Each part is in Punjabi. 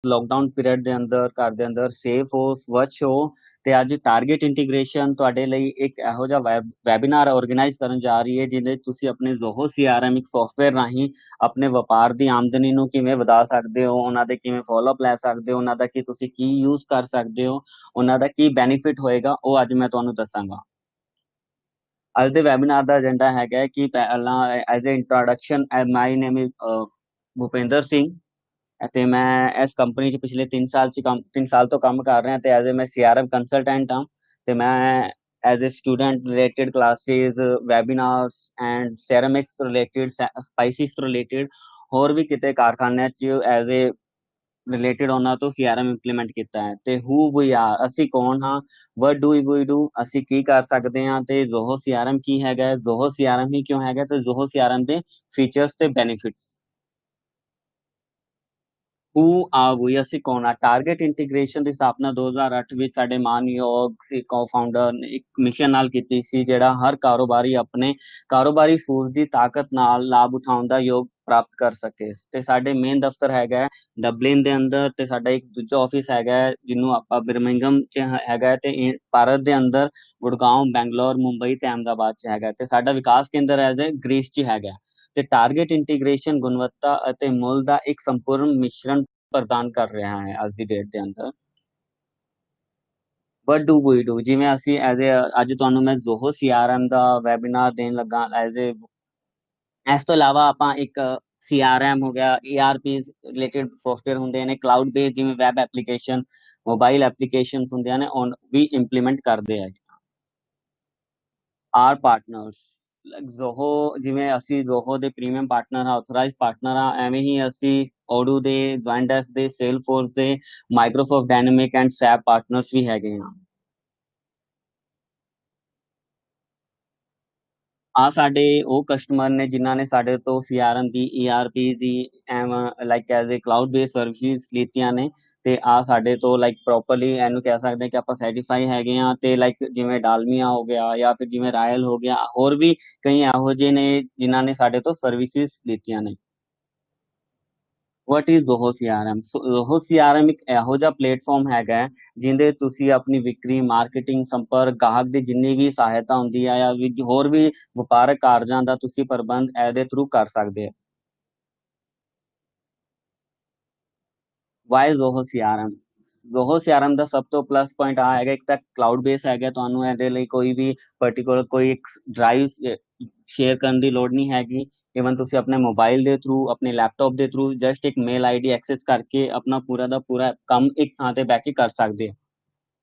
ਲੌਕਡਾਊਨ ਪੀਰੀਅਡ ਦੇ ਅੰਦਰ ਘਰ ਦੇ ਅੰਦਰ ਸੇਫ ਹੋ, ਸਵੱਛ ਹੋ ਤੇ ਅੱਜ ਟਾਰਗੇਟ ਇੰਟੀਗ੍ਰੇਸ਼ਨ ਤੁਹਾਡੇ ਲਈ ਇੱਕ ਇਹੋ ਜਿਹਾ ਵੈਬਿਨਾਰ ਆਰਗੇਨਾਈਜ਼ ਕਰਨ ਜਾ ਰਹੀ ਹੈ ਜਿਹਦੇ ਤੁਸੀਂ ਆਪਣੇ ਜ਼ੋਹੋ ਸੀਆਰਐਮ ਇੱਕ ਸੌਫਟਵੇਅਰ ਰਾਹੀਂ ਆਪਣੇ ਵਪਾਰ ਦੀ ਆਮਦਨੀ ਨੂੰ ਕਿਵੇਂ ਵਧਾ ਸਕਦੇ ਹੋ, ਉਹਨਾਂ ਦੇ ਕਿਵੇਂ ਫੋਲੋਅਪ ਲੈ ਸਕਦੇ ਹੋ, ਉਹਨਾਂ ਦਾ ਕੀ ਤੁਸੀਂ ਕੀ ਯੂਜ਼ ਕਰ ਸਕਦੇ ਹੋ, ਉਹਨਾਂ ਦਾ ਕੀ ਬੈਨੀਫਿਟ ਹੋਏਗਾ, ਉਹ ਅੱਜ ਮੈਂ ਤੁਹਾਨੂੰ ਦੱਸਾਂਗਾ। ਅੱਜ ਦੇ ਵੈਬਿਨਾਰ ਦਾ ਏਜੰਡਾ ਹੈਗਾ ਕਿ ਪਹਿਲਾਂ as a introduction my name is Bhupinder Singh ਅਤੇ ਮੈਂ ਇਸ ਕੰਪਨੀ 'ਚ ਪਿਛਲੇ 3 ਸਾਲ ਤੋਂ ਕੰਮ ਕਰ ਰਿਹਾ ਤੇ ਐਜ਼ ਅ ਮੈਂ ਸੀਆਰਐਮ ਕੰਸਲਟੈਂਟ ਹਾਂ ਤੇ ਮੈਂ as a student related classes webinars and ceramics related spices related ਹੋਰ ਵੀ ਕਿਤੇ ਕਾਰਖਾਨਿਆਂ 'ਚ ਐਜ਼ ਅ ਰਿਲੇਟਡ ਉਹਨਾਂ ਤੋਂ ਸੀਆਰਐਮ ਇੰਪਲੀਮੈਂਟ ਕੀਤਾ ਹੈ ਤੇ ਹੂ ਵੀ ਆਰ ਅਸੀਂ ਕੌਣ ਹਾਂ, ਵਟ ਡੂ ਵੀ ਡੂ, ਅਸੀਂ ਕੀ ਕਰ ਸਕਦੇ ਹਾਂ ਤੇ ਜ਼ੋਹੋ ਸੀਆਰਐਮ ਕੀ ਹੈਗਾ, ਜ਼ੋਹੋ ਸੀਆਰਐਮ ਹੀ ਕਿਉਂ ਹੈਗਾ ਤੇ ਜ਼ੋਹੋ ਸੀਆਰਐਮ ਦੇ ਫੀਚਰਸ ਤੇ ਬੈਨੀਫਿਟਸ। ਹੂ ਆ ਵੀ ਅਸੀਂ ਕੌਣ ਆ। ਟਾਰਗੇਟ ਇੰਟੀਗ੍ਰੇਸ਼ਨ ਦੀ ਸਥਾਪਨਾ 2008 ਵਿੱਚ ਸਾਡੇ ਮਾਨਯੋਗ ਸੀ ਕੋ-ਫਾਊਂਡਰ ਨੇ ਇੱਕ ਮਿਸ਼ਨ ਨਾਲ ਕੀਤੀ ਸੀ ਜਿਹੜਾ ਹਰ ਕਾਰੋਬਾਰੀ ਆਪਣੇ ਕਾਰੋਬਾਰੀ ਸੂਝ ਦੀ ਤਾਕਤ ਨਾਲ ਲਾਭ ਉਠਾਉਣ ਦਾ ਯੋਗ ਪ੍ਰਾਪਤ ਕਰ ਸਕੇ ਤੇ ਸਾਡੇ ਮੇਨ ਦਫ਼ਤਰ ਹੈਗਾ ਡਬਲਿਨ ਦੇ ਅੰਦਰ ਤੇ ਸਾਡਾ ਇੱਕ ਦੂਜਾ ਆਫਿਸ ਹੈਗਾ ਜਿਹਨੂੰ ਆਪਾਂ ਬਰਮਿੰਗਮ 'ਚ ਹੈਗਾ ਤੇ ਭਾਰਤ ਦੇ ਅੰਦਰ ਗੁੜਗਾਉਂ, ਬੈਂਗਲੌਰ, ਮੁੰਬਈ ਤੇ ਅਹਿਮਦਾਬਾਦ 'ਚ ਹੈਗਾ ਤੇ ਸਾਡਾ ਵਿਕਾਸ ਕੇਂਦਰ ਐਜ਼ ਗ੍ਰੀਸ 'ਚ ਹੈਗਾ ਤੇ ਟਾਰਗੇਟ ਇੰਟੀਗ੍ਰੇਸ਼ਨ ਗੁਣਵੱਤਾ ਅਤੇ ਮੁੱਲ ਦਾ ਇੱਕ ਸੰਪੂਰਨ ਮਿਸ਼ਰਣ ਪ੍ਰਦਾਨ ਕਰ ਰਿਹਾ ਹੈ ਅੱਜ ਦੀ ਡੇਟ ਦੇ ਅੰਦਰ। ਵਟ ਡੂ ਵੀ ਡੂ, ਜਿਵੇਂ ਅਸੀਂ ਐਜ਼ ਅੱਜ ਤੁਹਾਨੂੰ ਮੈਂ ਜ਼ੋਹੋ ਸੀਆਰਐਮ ਦਾ ਵੈਬਿਨਾਰ ਦੇਣ ਲੱਗਾ ਐਜ਼ ਇਸ ਤੋਂ ਇਲਾਵਾ ਆਪਾਂ ਇੱਕ ਸੀਆਰਐਮ ਹੋ ਗਿਆ, ਈਆਰਪੀ ਰਿਲੇਟਡ ਸੌਫਟਵੇਅਰ ਹੁੰਦੇ ਨੇ, ਕਲਾਊਡ ਬੇਸਡ ਜਿਵੇਂ ਵੈਬ ਐਪਲੀਕੇਸ਼ਨ, ਮੋਬਾਈਲ ਐਪਲੀਕੇਸ਼ਨਸ ਹੁੰਦੀਆਂ ਨੇ ਉਹ ਵੀ ਇੰਪਲੀਮੈਂਟ ਕਰਦੇ ਆ। ਆਰ ਪਾਰਟਨਰਸ ਜ਼ੋਹੋ, ਜਿਵੇਂ ਅਸੀਂ ਜ਼ੋਹੋ ਦੇ ਪ੍ਰੀਮੀਅਮ ਪਾਰਟਨਰ ਹਾਂ, ਆਥੋਰਾਈਜ਼ ਪਾਰਟਨਰ ਹਾਂ, ਐਵੇਂ ਹੀ ਅਸੀਂ ਓਡੂ ਦੇ, ਜ਼ੋਇੰਡੈਕਸ ਦੇ, ਸੇਲਫੋਰਸ ਦੇ, Microsoft dynamic and SAP partners ਵੀ ਹੈਗੇ ਹਾਂ। ਆ ਸਾਡੇ ਉਹ ਕਸਟਮਰ ਨੇ ਜਿਨ੍ਹਾਂ ਨੇ ਸਾਡੇ ਤੋਂ ਸੀਆਰਐਮ ਦੀ, ਈਆਰਪੀ ਦੀ like as a cloud based services ਲਿੱਤੀਆਂ ਨੇ ਤੇ ਆ ਸਾਡੇ ਤੋਂ ਲਾਈਕ ਪ੍ਰੋਪਰਲੀ ਇਹਨੂੰ ਕਹਿ ਸਕਦੇ ਕਿ ਆਪਾਂ ਸੈਟੀਫਾਈ ਹੈਗੇ ਆ ਤੇ ਲਾਈਕ ਜਿਵੇਂ ਡਾਲਮੀਆ ਹੋ ਗਿਆ ਜਾਂ ਫਿਰ ਜਿਵੇਂ ਰਾਇਲ ਹੋ ਗਿਆ, ਹੋਰ ਵੀ ਕਈ ਇਹੋ ਜਿਹੇ ਨੇ ਜਿਨ੍ਹਾਂ ਨੇ ਸਾਡੇ ਤੋਂ ਸਰਵਿਸਿਜ਼ ਲਿੱਤੀਆਂ ਨੇ। What is Zoho CRM? Zoho CRM ਇੱਕ ਇਹੋ ਜਿਹਾ ਪਲੇਟਫਾਰਮ ਹੈਗਾ ਜਿਹਦੇ ਤੁਸੀਂ ਆਪਣੀ ਵਿਕਰੀ, ਮਾਰਕੀਟਿੰਗ, ਸੰਪਰਕ, ਗਾਹਕ ਦੀ ਜਿੰਨੀ ਵੀ ਸਹਾਇਤਾ ਹੁੰਦੀ ਆ ਜਾਂ ਹੋਰ ਵੀ ਵਪਾਰਕ ਕਾਰਜਾਂ ਦਾ ਤੁਸੀਂ ਪ੍ਰਬੰਧ ਇਹਦੇ ਥਰੂ ਕਰ ਸਕਦੇ ਹੋ। Why Zoho CRM? Zoho CRM ਦਾ ਸਭ ਤੋਂ ਪਲੱਸ ਪੁਆਇੰਟ ਆ ਹੈਗਾ ਇੱਕ ਤਾਂ ਕਲਾਊਡ ਬੇਸ ਹੈਗਾ, ਤੁਹਾਨੂੰ ਇਹਦੇ ਲਈ ਕੋਈ ਵੀ ਪਾਰਟਿਕੂਲਰ ਕੋਈ ਇੱਕ ਡਰਾਈਵ ਸ਼ੇਅਰ ਕਰਨ ਦੀ ਲੋੜ ਨਹੀਂ ਹੈਗੀ। ਇਵਨ ਤੁਸੀਂ ਆਪਣੇ ਮੋਬਾਈਲ ਦੇ ਥਰੂ, ਆਪਣੇ ਲੈਪਟਾਪ ਦੇ ਥਰੂ ਜਸਟ ਇੱਕ ਮੇਲ ਆਈਡੀ ਐਕਸੈਸ ਕਰਕੇ ਆਪਣਾ ਪੂਰਾ ਦਾ ਪੂਰਾ ਕੰਮ ਇੱਕ ਥਾਂ ਤੇ ਬਹਿ ਕੇ ਕਰ ਸਕਦੇ ਹੋ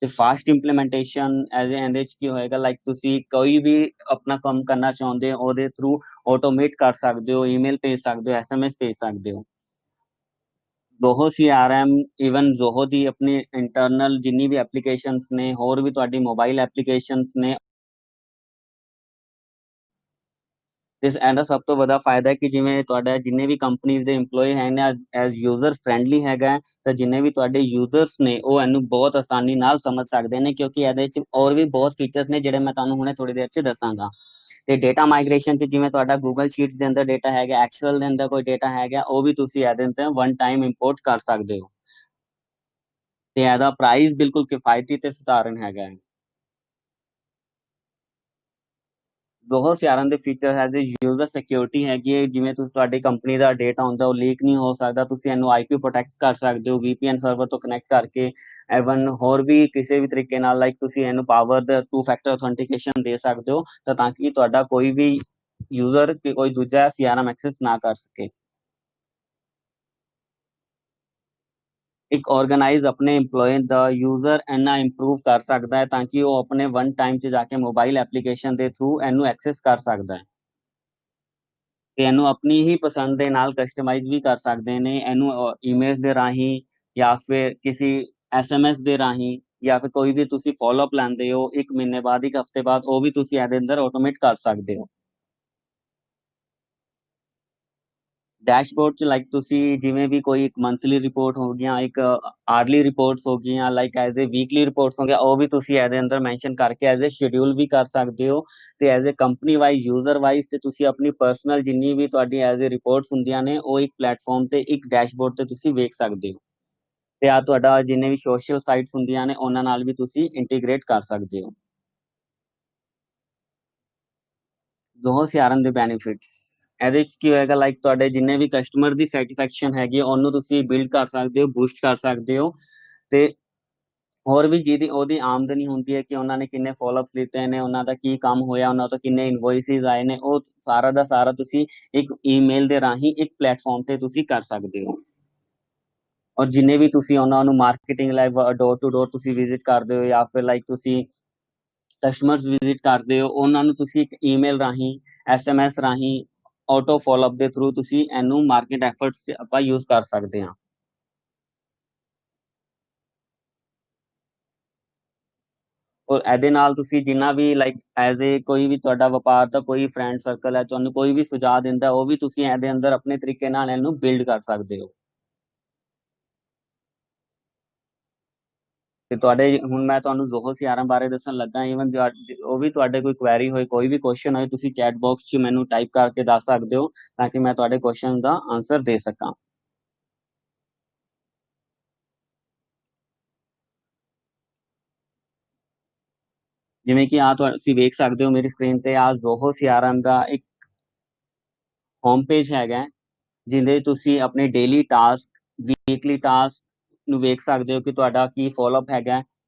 ਤੇ ਫਾਸਟ ਇੰਪਲੀਮੈਂਟੇਸ਼ਨ ਐਜ਼ ਇਹਦੇ 'ਚ ਕੀ ਹੋਏਗਾ ਲਾਈਕ ਤੁਸੀਂ ਕੋਈ ਵੀ ਆਪਣਾ ਕੰਮ ਕਰਨਾ ਚਾਹੁੰਦੇ ਹੋ ਉਹਦੇ ਥਰੂ ਆਟੋਮੇਟ ਕਰ ਸਕਦੇ ਹੋ, ਈਮੇਲ ਭੇਜ ਸਕਦੇ ਹੋ, ਐਸਐਮਐਸ ਭੇਜ ਸਕਦੇ ਹੋ। ਜ਼ੋਹੋ ਸੀਆਰਐਮ ਈਵਨ ਜ਼ੋਹੋ ਦੀ ਆਪਣੀ ਇੰਟਰਨਲ ਜਿੰਨੀ ਵੀ ਐਪਲੀਕੇਸ਼ਨਸ ਨੇ, ਹੋਰ ਵੀ ਤੁਹਾਡੀ ਮੋਬਾਈਲ ਐਪਲੀਕੇਸ਼ਨਸ ਨੇ ਤੇ ਇਹਦਾ ਸਭ ਤੋਂ ਵੱਡਾ ਫਾਇਦਾ ਕਿ ਜਿਵੇਂ ਤੁਹਾਡਾ ਜਿੰਨੇ ਵੀ ਕੰਪਨੀਜ਼ ਦੇ EMPLOYE ਹੈ ਨੇ ਐਜ਼ ਯੂਜ਼ਰ ਫਰੈਂਡਲੀ ਹੈਗਾ ਤਾਂ ਜਿੰਨੇ ਵੀ ਤੁਹਾਡੇ ਯੂਜ਼ਰਸ ਨੇ ਉਹ ਇਹਨੂੰ ਬਹੁਤ ਆਸਾਨੀ ਨਾਲ ਸਮਝ ਸਕਦੇ ਨੇ ਕਿਉਂਕਿ ਇਹਦੇ 'ਚ ਹੋਰ ਵੀ ਬਹੁਤ ਫੀਚਰਸ ਨੇ ਜਿਹੜੇ ਮੈਂ ਤੁਹਾਨੂੰ ਹੁਣੇ ਥੋੜੀ ਦੇਰ 'ਚ ਦੱਸਾਂਗਾ। ਤੇ ਡੇਟਾ ਮਾਈਗ੍ਰੇਸ਼ਨ 'ਚ ਜਿਵੇਂ ਤੁਹਾਡਾ ਗੂਗਲ ਸ਼ੀਟਸ ਦੇ ਅੰਦਰ ਡੇਟਾ ਹੈਗਾ, ਐਕਸਲ ਦੇ ਅੰਦਰ ਕੋਈ ਡੇਟਾ ਹੈਗਾ, ਉਹ ਵੀ ਤੁਸੀਂ ਇਹਦੇ ਅੰਦਰ ਵਨ ਟਾਈਮ ਇੰਪੋਰਟ ਕਰ ਸਕਦੇ ਹੋ ਤੇ ਇਹਦਾ ਪ੍ਰਾਈਸ ਬਿਲਕੁਲ ਕਿਫਾਇਤੀ ਤੇ ਸਧਾਰਨ ਹੈਗਾ ਹੈ। ਜ਼ੋਹੋ ਸੀਆਰਐਮ ਦੇ ਫੀਚਰ ਹੈ ਜੀ ਯੂਜ਼ਰ ਸਿਕਿਉਰਿਟੀ ਹੈਗੀ ਹੈ, ਜਿਵੇਂ ਤੁਸੀਂ ਤੁਹਾਡੀ ਕੰਪਨੀ ਦਾ ਡੇਟਾ ਹੁੰਦਾ ਉਹ ਲੀਕ ਨਹੀਂ ਹੋ ਸਕਦਾ, ਤੁਸੀਂ ਇਹਨੂੰ ਆਈਪੀ ਪ੍ਰੋਟੈਕਟ ਕਰ ਸਕਦੇ ਹੋ VPN ਸਰਵਰ ਤੋਂ ਕਨੈਕਟ ਕਰਕੇ, ਐਵਨ ਹੋਰ ਵੀ ਕਿਸੇ ਵੀ ਤਰੀਕੇ ਨਾਲ ਲਾਈਕ ਤੁਸੀਂ ਇਹਨੂੰ ਪਾਵਰ ਦਾ 2 ਫੈਕਟਰ ਅਥੈਂਟੀਕੇਸ਼ਨ ਦੇ ਸਕਦੇ ਹੋ ਤਾਂ ਕਿ ਤੁਹਾਡਾ ਕੋਈ ਵੀ ਯੂਜ਼ਰ ਕਿ ਕੋਈ ਦੂਜਾ ਸੀਆਰਐਮ ਐਕਸੈਸ ਨਾ ਕਰ ਸਕੇ। ਇੱਕ ਆਰਗੇਨਾਈਜ਼ ਆਪਣੇ EMPLOYE ਦਾ ਯੂਜ਼ਰ ਇੰਨਾ ਇੰਪਰੂਵ ਕਰ ਸਕਦਾ ਹੈ ਤਾਂ ਕਿ ਉਹ ਆਪਣੇ ਵਨ ਟਾਈਮ 'ਚ ਜਾ ਕੇ ਮੋਬਾਈਲ ਐਪਲੀਕੇਸ਼ਨ ਦੇ ਥਰੂ ਇਹਨੂੰ ਐਕਸੈਸ ਕਰ ਸਕਦਾ ਹੈ ਤੇ ਇਹਨੂੰ ਆਪਣੀ ਹੀ ਪਸੰਦ ਦੇ ਨਾਲ ਕਸਟਮਾਈਜ਼ ਵੀ ਕਰ ਸਕਦੇ ਨੇ, ਇਹਨੂੰ ਈਮੇਲ ਦੇ ਰਾਹੀਂ ਜਾਂ ਫਿਰ ਕਿਸੇ SMS ਦੇ ਰਾਹੀਂ ਜਾਂ ਫਿਰ ਕੋਈ ਵੀ ਤੁਸੀਂ ਫੋਲੋਅਪ ਲੈਂਦੇ ਹੋ 1 ਮਹੀਨੇ ਬਾਅਦ, 1 ਹਫ਼ਤੇ ਬਾਅਦ, ਉਹ ਵੀ ਤੁਸੀਂ ਇਹਦੇ ਅੰਦਰ ਆਟੋਮੇਟ ਕਰ ਸਕਦੇ ਹੋ। ਡੈਸ਼ਬੋਰਡ 'ਚ ਲਾਈਕ ਤੁਸੀਂ ਜਿਵੇਂ ਵੀ ਕੋਈ ਇੱਕ ਮੰਥਲੀ ਰਿਪੋਰਟ ਹੋ ਗਈਆਂ, ਇੱਕ ਆਰਲੀ ਰਿਪੋਰਟਸ ਹੋ ਗਈਆਂ, ਲਾਈਕ ਐਜ਼ ਏ ਵੀਕਲੀ ਰਿਪੋਰਟਸ ਹੋ ਗਿਆ, ਉਹ ਵੀ ਤੁਸੀਂ ਇਹਦੇ ਅੰਦਰ ਮੈਂਸ਼ਨ ਕਰਕੇ ਐਜ਼ ਏ ਸ਼ਡਿਊਲ ਵੀ ਕਰ ਸਕਦੇ ਹੋ ਤੇ as a company wise, user wise ਤੇ ਤੁਸੀਂ ਆਪਣੀ ਪਰਸਨਲ ਜਿੰਨੀ ਵੀ ਤੁਹਾਡੀ ਐਜ਼ ਏ ਰਿਪੋਰਟਸ ਹੁੰਦੀਆਂ ਨੇ ਉਹ ਇੱਕ ਪਲੇਟਫਾਰਮ ਤੇ ਇੱਕ ਡੈਸ਼ਬੋਰਡ ਤੇ ਤੁਸੀਂ ਵੇਖ ਸਕਦੇ ਹੋ। ਤੇ ਆ ਤੁਹਾਡਾ ਜਿੰਨੇ ਵੀ ਸੋਸ਼ਲ ਸਾਈਟਸ ਹੁੰਦੀਆਂ ਨੇ ਉਹਨਾਂ ਨਾਲ ਵੀ ਤੁਸੀਂ ਇੰਟੀਗ੍ਰੇਟ ਕਰ ਸਕਦੇ ਹੋ। ਦੋਹੋ CRM ਦੇ ਬੈਨੀਫਿਟਸ ਇਹਦੇ ਵਿੱਚ ਕੀ ਹੋਏਗਾ, ਲਾਈਕ ਤੁਹਾਡੇ ਜਿੰਨੇ ਵੀ ਕਸਟਮਰ ਦੀ ਸੈਟੀਸਫੈਕਸ਼ਨ ਹੈਗੀ ਉਹਨੂੰ ਤੁਸੀਂ ਬਿਲਡ ਕਰ ਸਕਦੇ ਹੋ, ਬੂਸਟ ਕਰ ਸਕਦੇ ਹੋ। ਤੇ ਹੋਰ ਵੀ ਜਿਹਦੀ ਉਹਦੀ ਆਮਦਨੀ ਹੁੰਦੀ ਹੈ ਕਿ ਉਹਨਾਂ ਨੇ ਕਿੰਨੇ ਫੋਲੋਅਪਸ ਲਿੱਤੇ ਨੇ, ਉਹਨਾਂ ਦਾ ਕੀ ਕੰਮ ਹੋਇਆ, ਉਹਨਾਂ ਤੋਂ ਕਿੰਨੇ ਇਨਵੋਇਸਿਸ ਆਏ ਨੇ, ਉਹ ਸਾਰਾ ਦਾ ਸਾਰਾ ਤੁਸੀਂ ਇੱਕ ਈਮੇਲ ਦੇ ਰਾਹੀਂ ਇੱਕ ਪਲੇਟਫਾਰਮ ਤੇ ਤੁਸੀਂ ਕਰ ਸਕਦੇ ਹੋ। ਔਰ ਜਿੰਨੇ ਵੀ ਤੁਸੀਂ ਉਹਨਾਂ ਨੂੰ marketing like door to door ਤੁਸੀਂ ਵਿਜ਼ਿਟ ਕਰਦੇ ਹੋ ਜਾਂ ਫਿਰ ਲਾਈਕ ਤੁਸੀਂ ਕਸਟਮਰਸ ਵਿਜ਼ਿਟ ਕਰਦੇ ਹੋ, ਉਹਨਾਂ ਨੂੰ ਤੁਸੀਂ ਇੱਕ ਈਮੇਲ ਰਾਹੀਂ, SMS ਰਾਹੀਂ, ਆਟੋ ਫੋਲੋਅਪ ਦੇ ਥਰੂ ਤੁਸੀਂ ਇਹਨੂੰ ਮਾਰਕੀਟ ਐਫਰਟਸ 'ਚ ਆਪਾਂ ਯੂਜ਼ ਕਰ ਸਕਦੇ ਹਾਂ। ਔਰ ਇਹਦੇ ਨਾਲ ਤੁਸੀਂ ਜਿੰਨਾ ਵੀ ਲਾਈਕ ਐਜ਼ ਏ ਕੋਈ ਵੀ ਤੁਹਾਡਾ ਵਪਾਰ ਦਾ ਕੋਈ ਫਰੈਂਡ ਸਰਕਲ ਹੈ, ਤੁਹਾਨੂੰ ਕੋਈ ਵੀ ਸੁਝਾਅ ਦਿੰਦਾ, ਉਹ ਵੀ ਤੁਸੀਂ ਇਹਦੇ ਅੰਦਰ ਆਪਣੇ ਤਰੀਕੇ ਨਾਲ ਇਹਨੂੰ ਬਿਲਡ ਕਰ ਸਕਦੇ ਹੋ। ਤੇ ਤੁਹਾਡੇ ਹੁਣ ਮੈਂ ਤੁਹਾਨੂੰ ਜ਼ੋਹੋ CRM ਬਾਰੇ ਦੱਸਣ ਲੱਗਾ, ਈਵਨ ਉਹ ਵੀ ਤੁਹਾਡੇ ਕੋਈ ਕੁਐਰੀ ਹੋਏ, ਕੋਈ ਵੀ ਕੁਐਸਚਨ ਹੋਏ, ਤੁਸੀਂ ਚੈਟ ਬਾਕਸ 'ਚ ਮੈਨੂੰ ਟਾਈਪ ਕਰਕੇ ਦੱਸ ਸਕਦੇ ਹੋ ਤਾਂ ਕਿ ਮੈਂ ਤੁਹਾਡੇ ਕੁਐਸਚਨ ਦਾ ਆਨਸਰ ਦੇ ਸਕਾਂ। ਜਿਵੇਂ ਕਿ ਆ ਤੁਸੀਂ ਵੇਖ ਸਕਦੇ ਹੋ ਮੇਰੀ ਸਕਰੀਨ ਤੇ ਆ ਜ਼ੋਹੋ CRM ਦਾ ਇੱਕ ਹੋਮ ਪੇਜ ਹੈਗਾ ਜਿਹਦੇ ਤੁਸੀਂ ਆਪਣੇ ਡੇਲੀ ਟਾਸਕ, ਵੀਕਲੀ ਟਾਸਕ ਨੂੰ ਵੇਖ ਸਕਦੇ ਹੋ ਕਿ ਤੁਹਾਡਾ ਕੀ ਫੋਲੋਅਪ ਹੈਗਾ,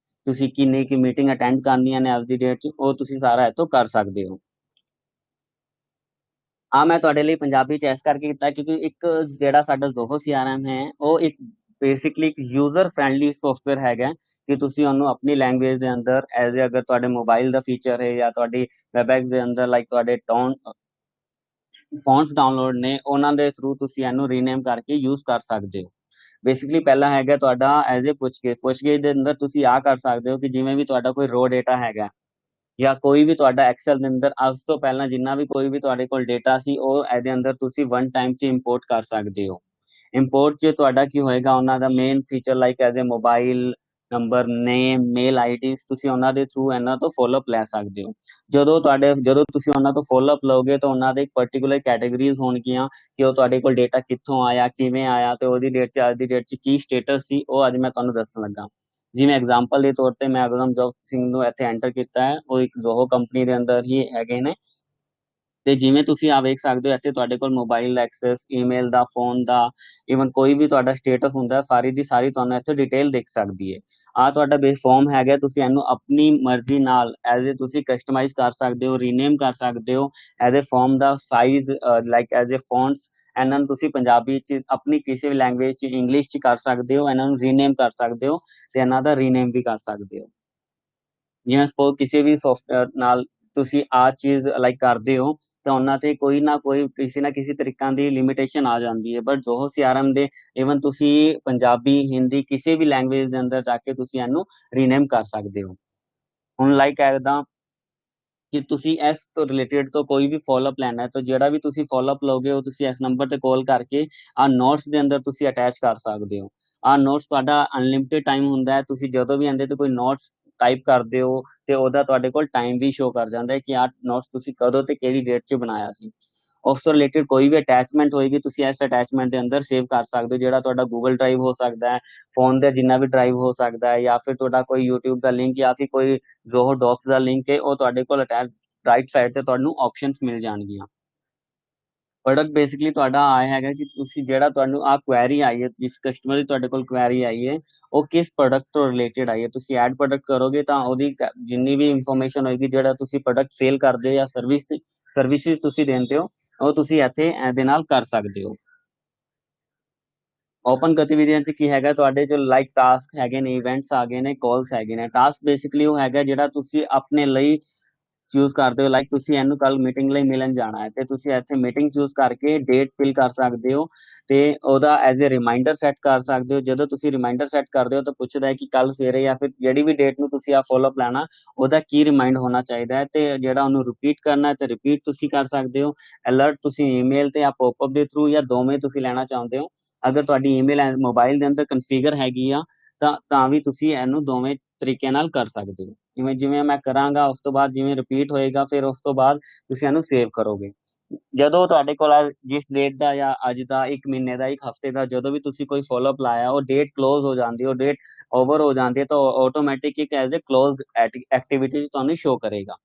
ਤੁਸੀਂ ਕਿੰਨੀ ਕੀ ਮੀਟਿੰਗ ਅਟੈਂਡ ਕਰਨੀਆਂ ਨੇ ਅੱਜ ਦੀ ਡੇਟ 'ਚ, ਉਹ ਤੁਸੀਂ ਸਾਰਾ ਇਹ ਤੋਂ ਕਰ ਸਕਦੇ ਹੋ। ਆ ਮੈਂ ਤੁਹਾਡੇ ਲਈ ਪੰਜਾਬੀ 'ਚ ਇਸ ਕਰਕੇ ਕੀਤਾ ਕਿਉਂਕਿ ਇੱਕ ਜਿਹੜਾ ਸਾਡਾ ਜ਼ੋਹੋ CRM ਹੈ ਉਹ ਇੱਕ ਬੇਸਿਕਲੀ ਇੱਕ ਯੂਜ਼ਰ ਫਰੈਂਡਲੀ ਸੌਫਟਵੇਅਰ ਹੈਗਾ ਕਿ ਤੁਸੀਂ ਉਹਨੂੰ ਆਪਣੀ ਲੈਂਗੁਏਜ ਦੇ ਅੰਦਰ ਐਜ਼ ਏ ਅਗਰ ਤੁਹਾਡੇ ਮੋਬਾਈਲ ਦਾ ਫੀਚਰ ਹੈ ਜਾਂ ਤੁਹਾਡੀ ਵੈਬਐਕਸ ਦੇ ਅੰਦਰ ਲਾਈਕ ਤੁਹਾਡੇ ਟੋਨ ਫੌਂਟਸ ਡਾਊਨਲੋਡ ਨੇ, ਉਹਨਾਂ ਦੇ ਥਰੂ ਤੁਸੀਂ ਇਹਨੂੰ ਰੀਨੇਮ ਕਰਕੇ ਯੂਜ਼ ਕਰ ਸਕਦੇ ਹੋ। ਬੇਸਿਕਲੀ ਪਹਿਲਾ ਹੈਗਾ ਤੁਹਾਡਾ ਐਜ਼ ਏ ਪੁੱਛਗਿੱਛ ਦੇ ਅੰਦਰ ਤੁਸੀਂ ਆ ਕਰ ਸਕਦੇ ਹੋ ਕਿ ਜਿਵੇਂ ਵੀ ਤੁਹਾਡਾ ਕੋਈ ਰੋ ਡੇਟਾ ਹੈਗਾ ਜਾਂ ਕੋਈ ਵੀ ਤੁਹਾਡਾ ਐਕਸਲ ਦੇ ਅੰਦਰ ਅੱਜ ਤੋਂ ਪਹਿਲਾਂ ਜਿੰਨਾ ਵੀ ਕੋਈ ਵੀ ਤੁਹਾਡੇ ਕੋਲ ਡੇਟਾ ਸੀ ਉਹ ਇਹਦੇ ਅੰਦਰ ਤੁਸੀਂ ਵਨ ਟਾਈਮ 'ਚ ਇੰਪੋਰਟ ਕਰ ਸਕਦੇ ਹੋ। ਇੰਪੋਰਟ 'ਚ ਤੁਹਾਡਾ ਕੀ ਹੋਏਗਾ, ਉਹਨਾਂ ਦਾ main feature like as a mobile number, name, mail ID, ਤੁਸੀਂ ਉਹਨਾਂ ਦੇ ਥਰੂ ਇਹਨਾਂ ਤੋਂ ਫੋਲੋਅਪ ਲੈ ਸਕਦੇ ਹੋ। ਜਦੋਂ ਤੁਸੀਂ ਉਹਨਾਂ ਤੋਂ ਫੋਲੋਅਪ ਲਓਗੇ ਤਾਂ ਉਹਨਾਂ ਦੇ ਇੱਕ ਪਰਟੀਕੂਲਰ ਕੈਟਾਗਰੀਜ਼ ਹੋਣਗੀਆਂ ਕਿ ਉਹ ਤੁਹਾਡੇ ਕੋਲ ਡੇਟਾ ਕਿੱਥੋਂ ਆਇਆ, ਕਿਵੇਂ ਆਇਆ ਤੇ ਉਹਦੀ ਡੇਟ 'ਚ ਅੱਜ ਦੀ ਡੇਟ 'ਚ ਕੀ ਸਟੇਟਸ ਸੀ, ਉਹ ਅੱਜ ਮੈਂ ਤੁਹਾਨੂੰ ਦੱਸਣ ਲੱਗਾ। ਜਿਵੇਂ ਐਗਜ਼ਾਮਪਲ ਦੇ ਤੌਰ ਤੇ ਮੈਂ ਅਗਮਜੋਤ ਸਿੰਘ ਨੂੰ ਇੱਥੇ ਐਂਟਰ ਕੀਤਾ ਹੈ, ਉਹ ਇੱਕ ਜ਼ੋਹੋ ਕੰਪਨੀ ਦੇ ਅੰਦਰ ਹੀ ਹੈਗੇ ਨੇ। ਤੇ ਜਿਵੇਂ ਤੁਸੀਂ ਆ ਵੇਖ ਸਕਦੇ ਹੋ ਇੱਥੇ ਤੁਹਾਡੇ ਕੋਲ ਮੋਬਾਈਲ ਐਕਸੈਸ, ਈਮੇਲ ਦਾ, ਫੋਨ ਦਾ, ਈਵਨ ਕੋਈ ਵੀ ਤੁਹਾਡਾ ਸਟੇਟਸ ਹੁੰਦਾ ਸਾਰੀ ਦੀ ਸਾਰੀ ਤੁਹਾਨੂੰ ਇੱਥੇ ਡਿਟੇਲ ਦਿਖ ਸਕਦੀ ਹੈ। ਆ ਤੁਹਾਡਾ ਬੇਸ ਫਾਰਮ ਹੈਗਾ, ਤੁਸੀਂ ਇਹਨੂੰ ਆਪਣੀ ਮਰਜ਼ੀ ਨਾਲ ਐਜ਼ ਏ ਤੁਸੀਂ ਕਸਟਮਾਈਜ਼ ਕਰ ਸਕਦੇ ਹੋ, ਰੀਨੇਮ ਕਰ ਸਕਦੇ ਹੋ। ਐਜ਼ ਏ ਫਾਰਮ ਦਾ size like as a fonts ਇਹਨਾਂ ਨੂੰ ਤੁਸੀਂ ਪੰਜਾਬੀ 'ਚ ਆਪਣੀ ਕਿਸੇ ਵੀ ਲੈਂਗੁਏਜ 'ਚ, ਇੰਗਲਿਸ਼ 'ਚ ਕਰ ਸਕਦੇ ਹੋ, ਇਹਨਾਂ ਨੂੰ ਰੀਨੇਮ ਕਰ ਸਕਦੇ ਹੋ ਤੇ ਇਹਨਾਂ ਦਾ ਰੀਨੇਮ ਵੀ ਕਰ ਸਕਦੇ ਹੋ। ਜਿਵੇਂ ਸਪੋਜ਼ ਕਿਸੇ ਵੀ ਸੌਫਟਵੇਅਰ ਨਾਲ ਤੁਸੀਂ ਆ ਚੀਜ਼ ਲਾਈਕ ਕਰਦੇ ਹੋ ਤਾਂ ਉਹਨਾਂ ਤੇ ਕੋਈ ਨਾ ਕੋਈ ਕਿਸੇ ਨਾ ਕਿਸੇ ਤਰੀਕਾਂ ਦੀ ਲਿਮਿਟੇਸ਼ਨ ਆ ਜਾਂਦੀ ਹੈ, ਬਟ ਜ਼ੋਹੋ CRM ਦੇ ਈਵਨ ਤੁਸੀਂ ਪੰਜਾਬੀ, ਹਿੰਦੀ ਕਿਸੇ ਵੀ ਲੈਂਗੁਏਜ ਦੇ ਅੰਦਰ ਜਾ ਕੇ ਤੁਸੀਂ ਇਹਨੂੰ ਰੀਨੇਮ ਕਰ ਸਕਦੇ ਹੋ। ਹੁਣ ਲਾਈਕ ਐਦਾਂ ਕਿ ਤੁਸੀਂ ਇਸ ਤੋਂ ਰਿਲੇਟਡ ਤੋਂ ਕੋਈ ਵੀ ਫੋਲੋਅਪ ਲੈਣਾ ਹੈ ਤਾਂ ਜਿਹੜਾ ਵੀ ਤੁਸੀਂ ਫੋਲੋਅਪ ਲਓਗੇ ਉਹ ਤੁਸੀਂ ਇਸ ਨੰਬਰ ਤੇ ਕਾਲ ਕਰਕੇ ਆ ਨੋਟਸ ਦੇ ਅੰਦਰ ਤੁਸੀਂ ਅਟੈਚ ਕਰ ਸਕਦੇ ਹੋ। ਆ ਨੋਟਸ ਤੁਹਾਡਾ ਅਨਲਿਮਿਟਿਡ ਟਾਈਮ ਹੁੰਦਾ ਹੈ, ਤੁਸੀਂ ਜਦੋਂ ਵੀ ਇਹਦੇ ਤੇ ਕੋਈ ਨੋਟਸ ਟਾਈਪ ਕਰਦੇ ਹੋ ਤੇ ਉਹਦਾ ਤੁਹਾਡੇ ਕੋਲ ਟਾਈਮ ਵੀ ਸ਼ੋ ਕਰ ਜਾਂਦਾ ਹੈ ਕਿ ਆ ਨੋਟਸ ਤੁਸੀਂ ਕਦੋਂ ਤੇ ਕਿਹੜੀ ਡੇਟ 'ਚ ਬਣਾਇਆ ਸੀ। ਉਸ ਤੋਂ ਰਿਲੇਟਡ ਕੋਈ ਵੀ ਅਟੈਚਮੈਂਟ ਹੋਏਗੀ ਤੁਸੀਂ ਇਸ ਅਟੈਚਮੈਂਟ ਦੇ ਅੰਦਰ ਸੇਵ ਕਰ ਸਕਦੇ ਹੋ, ਜਿਹੜਾ ਤੁਹਾਡਾ ਗੂਗਲ ਡਰਾਈਵ ਹੋ ਸਕਦਾ ਹੈ, ਫੋਨ ਦਾ ਜਿੰਨਾ ਵੀ ਡਰਾਈਵ ਹੋ ਸਕਦਾ ਹੈ, ਜਾਂ ਫਿਰ ਤੁਹਾਡਾ ਕੋਈ YouTube ਦਾ ਲਿੰਕ ਜਾਂ ਫਿਰ ਕੋਈ ਜ਼ੋਹੋ ਡੌਕਸ ਦਾ ਲਿੰਕ ਹੈ, ਉਹ ਤੁਹਾਡੇ ਕੋਲ ਅਟੈਚ ਰਾਈਟ ਸਾਈਡ ਤੇ ਤੁਹਾਨੂੰ ਆਪਸ਼ਨਸ ਮਿਲ ਜਾਣਗੀਆਂ। ਪ੍ਰੋਡਕਟ ਬੇਸਿਕਲੀ ਤੁਹਾਡਾ ਆਇਆ ਹੈਗਾ ਕਿ ਤੁਸੀਂ ਜਿਹੜਾ ਤੁਹਾਨੂੰ ਆ ਕੁਐਰੀ ਆਈ ਹੈ, ਜਿਸ ਕਸਟਮਰ ਦੀ ਤੁਹਾਡੇ ਕੋਲ ਕੁਐਰੀ ਆਈ ਹੈ ਉਹ ਕਿਸ ਪ੍ਰੋਡਕਟ ਤੋਂ ਰਿਲੇਟਡ ਆਈ ਹੈ, ਤੁਸੀਂ ਐਡ ਪ੍ਰੋਡਕਟ ਕਰੋਗੇ ਤਾਂ ਉਹਦੀ ਜਿੰਨੀ ਵੀ ਇਨਫੋਰਮੇਸ਼ਨ ਹੋਏਗੀ, ਜਿਹੜਾ ਤੁਸੀਂ ਪ੍ਰੋਡਕਟ ਸੇਲ ਕਰਦੇ ਹੋ ਜਾਂ ਸਰਵਿਸਿਜ਼ ਤੁਸੀਂ ਦਿੰਦੇ ਹੋ, ਉਹ ਤੁਸੀਂ ਇੱਥੇ ਇਹਦੇ ਨਾਲ ਕਰ ਸਕਦੇ ਹੋ। ਓਪਨ ਗਤੀਵਿਧੀਆਂ 'ਚ ਕੀ ਹੈਗਾ ਤੁਹਾਡੇ ਜੋ ਲਾਈਕ ਟਾਸਕ ਹੈਗੇ ਨੇ, ਇਵੈਂਟਸ ਆ ਗਏ ਨੇ, ਕਾਲਸ ਹੈਗੇ ਨੇ। ਟਾਸਕ ਬੇਸਿਕਲੀ ਉਹ ਹੈਗਾ ਜਿਹੜਾ ਤੁਸੀਂ ਆਪਣੇ ਲਈ ਚੂਜ਼ ਕਰਦੇ ਹੋ, ਲਾਈਕ ਤੁਸੀਂ ਇਹਨੂੰ ਕੱਲ ਮੀਟਿੰਗ ਲਈ ਮਿਲਣ ਜਾਣਾ ਹੈ ਤੇ ਤੁਸੀਂ ਇੱਥੇ ਮੀਟਿੰਗ ਚੂਜ਼ ਕਰਕੇ ਡੇਟ ਫਿਲ ਕਰ ਸਕਦੇ ਹੋ ਤੇ ਉਹਦਾ ਐਜ਼ ਏ ਰਿਮਾਈਂਡਰ ਸੈੱਟ ਕਰ ਸਕਦੇ ਹੋ। ਜਦੋਂ ਤੁਸੀਂ ਰਿਮਾਈਂਡਰ ਸੈੱਟ ਕਰਦੇ ਹੋ ਤਾਂ ਪੁੱਛਦਾ ਹੈ ਕਿ ਕੱਲ ਸਵੇਰੇ ਜਾਂ ਫਿਰ ਜਿਹੜੀ ਵੀ ਡੇਟ ਨੂੰ ਤੁਸੀਂ ਆ ਫੋਲੋਅਪ ਲੈਣਾ ਉਹਦਾ ਕੀ ਰਿਮਾਈਂਡ ਹੋਣਾ ਚਾਹੀਦਾ ਹੈ, ਤੇ ਜਿਹੜਾ ਉਹਨੂੰ ਰਿਪੀਟ ਕਰਨਾ ਹੈ ਤੇ ਰਿਪੀਟ ਤੁਸੀਂ ਕਰ ਸਕਦੇ ਹੋ। ਅਲਰਟ ਤੁਸੀਂ ਈਮੇਲ ਤੇ ਜਾਂ ਪੋਪਅਪ ਦੇ ਥਰੂ ਜਾਂ ਦੋਵੇਂ ਤੁਸੀਂ ਲੈਣਾ ਚਾਹੁੰਦੇ ਹੋ। ਅਗਰ ਤੁਹਾਡੀ ਈਮੇਲ ਮੋਬਾਈਲ ਦੇ ਅੰਦਰ ਕਨਫੀਗਰ ਹੈਗੀ ਆ ਤਾਂ ਵੀ ਤੁਸੀਂ ਇਹਨੂੰ ਦੋਵੇਂ ਤਰੀਕੇ ਨਾਲ ਕਰ ਸਕਦੇ ਹੋ। ਜਿਵੇਂ ਜਿਵੇਂ ਮੈਂ ਕਰਾਂਗਾ ਉਸ ਤੋਂ ਬਾਅਦ ਜਿਵੇਂ ਰਿਪੀਟ ਹੋਏਗਾ ਫਿਰ ਉਸ ਤੋਂ ਬਾਅਦ ਤੁਸੀਂ ਇਹਨੂੰ ਸੇਵ ਕਰੋਗੇ। ਜਦੋਂ ਤੁਹਾਡੇ ਕੋਲ ਜਿਸ ਡੇਟ ਦਾ ਜਾਂ ਅੱਜ ਦਾ 1 ਮਹੀਨੇ ਦਾ 1 ਹਫਤੇ ਦਾ ਜਦੋਂ ਵੀ ਤੁਸੀਂ ਕੋਈ ਫੋਲੋਅਪ ਲਾਇਆ ਉਹ ਡੇਟ ਕਲੋਜ਼ ਹੋ ਜਾਂਦੀ, ਉਹ ਡੇਟ ਓਵਰ ਹੋ ਜਾਂਦੀ ਹੈ ਤਾਂ ਆਟੋਮੈਟਿਕ ਇੱਕ ਐਜ਼ ਅ ਕਲੋਜ਼ ਐਕਟੀਵਿਟੀ ਤੁਹਾਨੂੰ ਸ਼ੋ ਕਰੇਗਾ।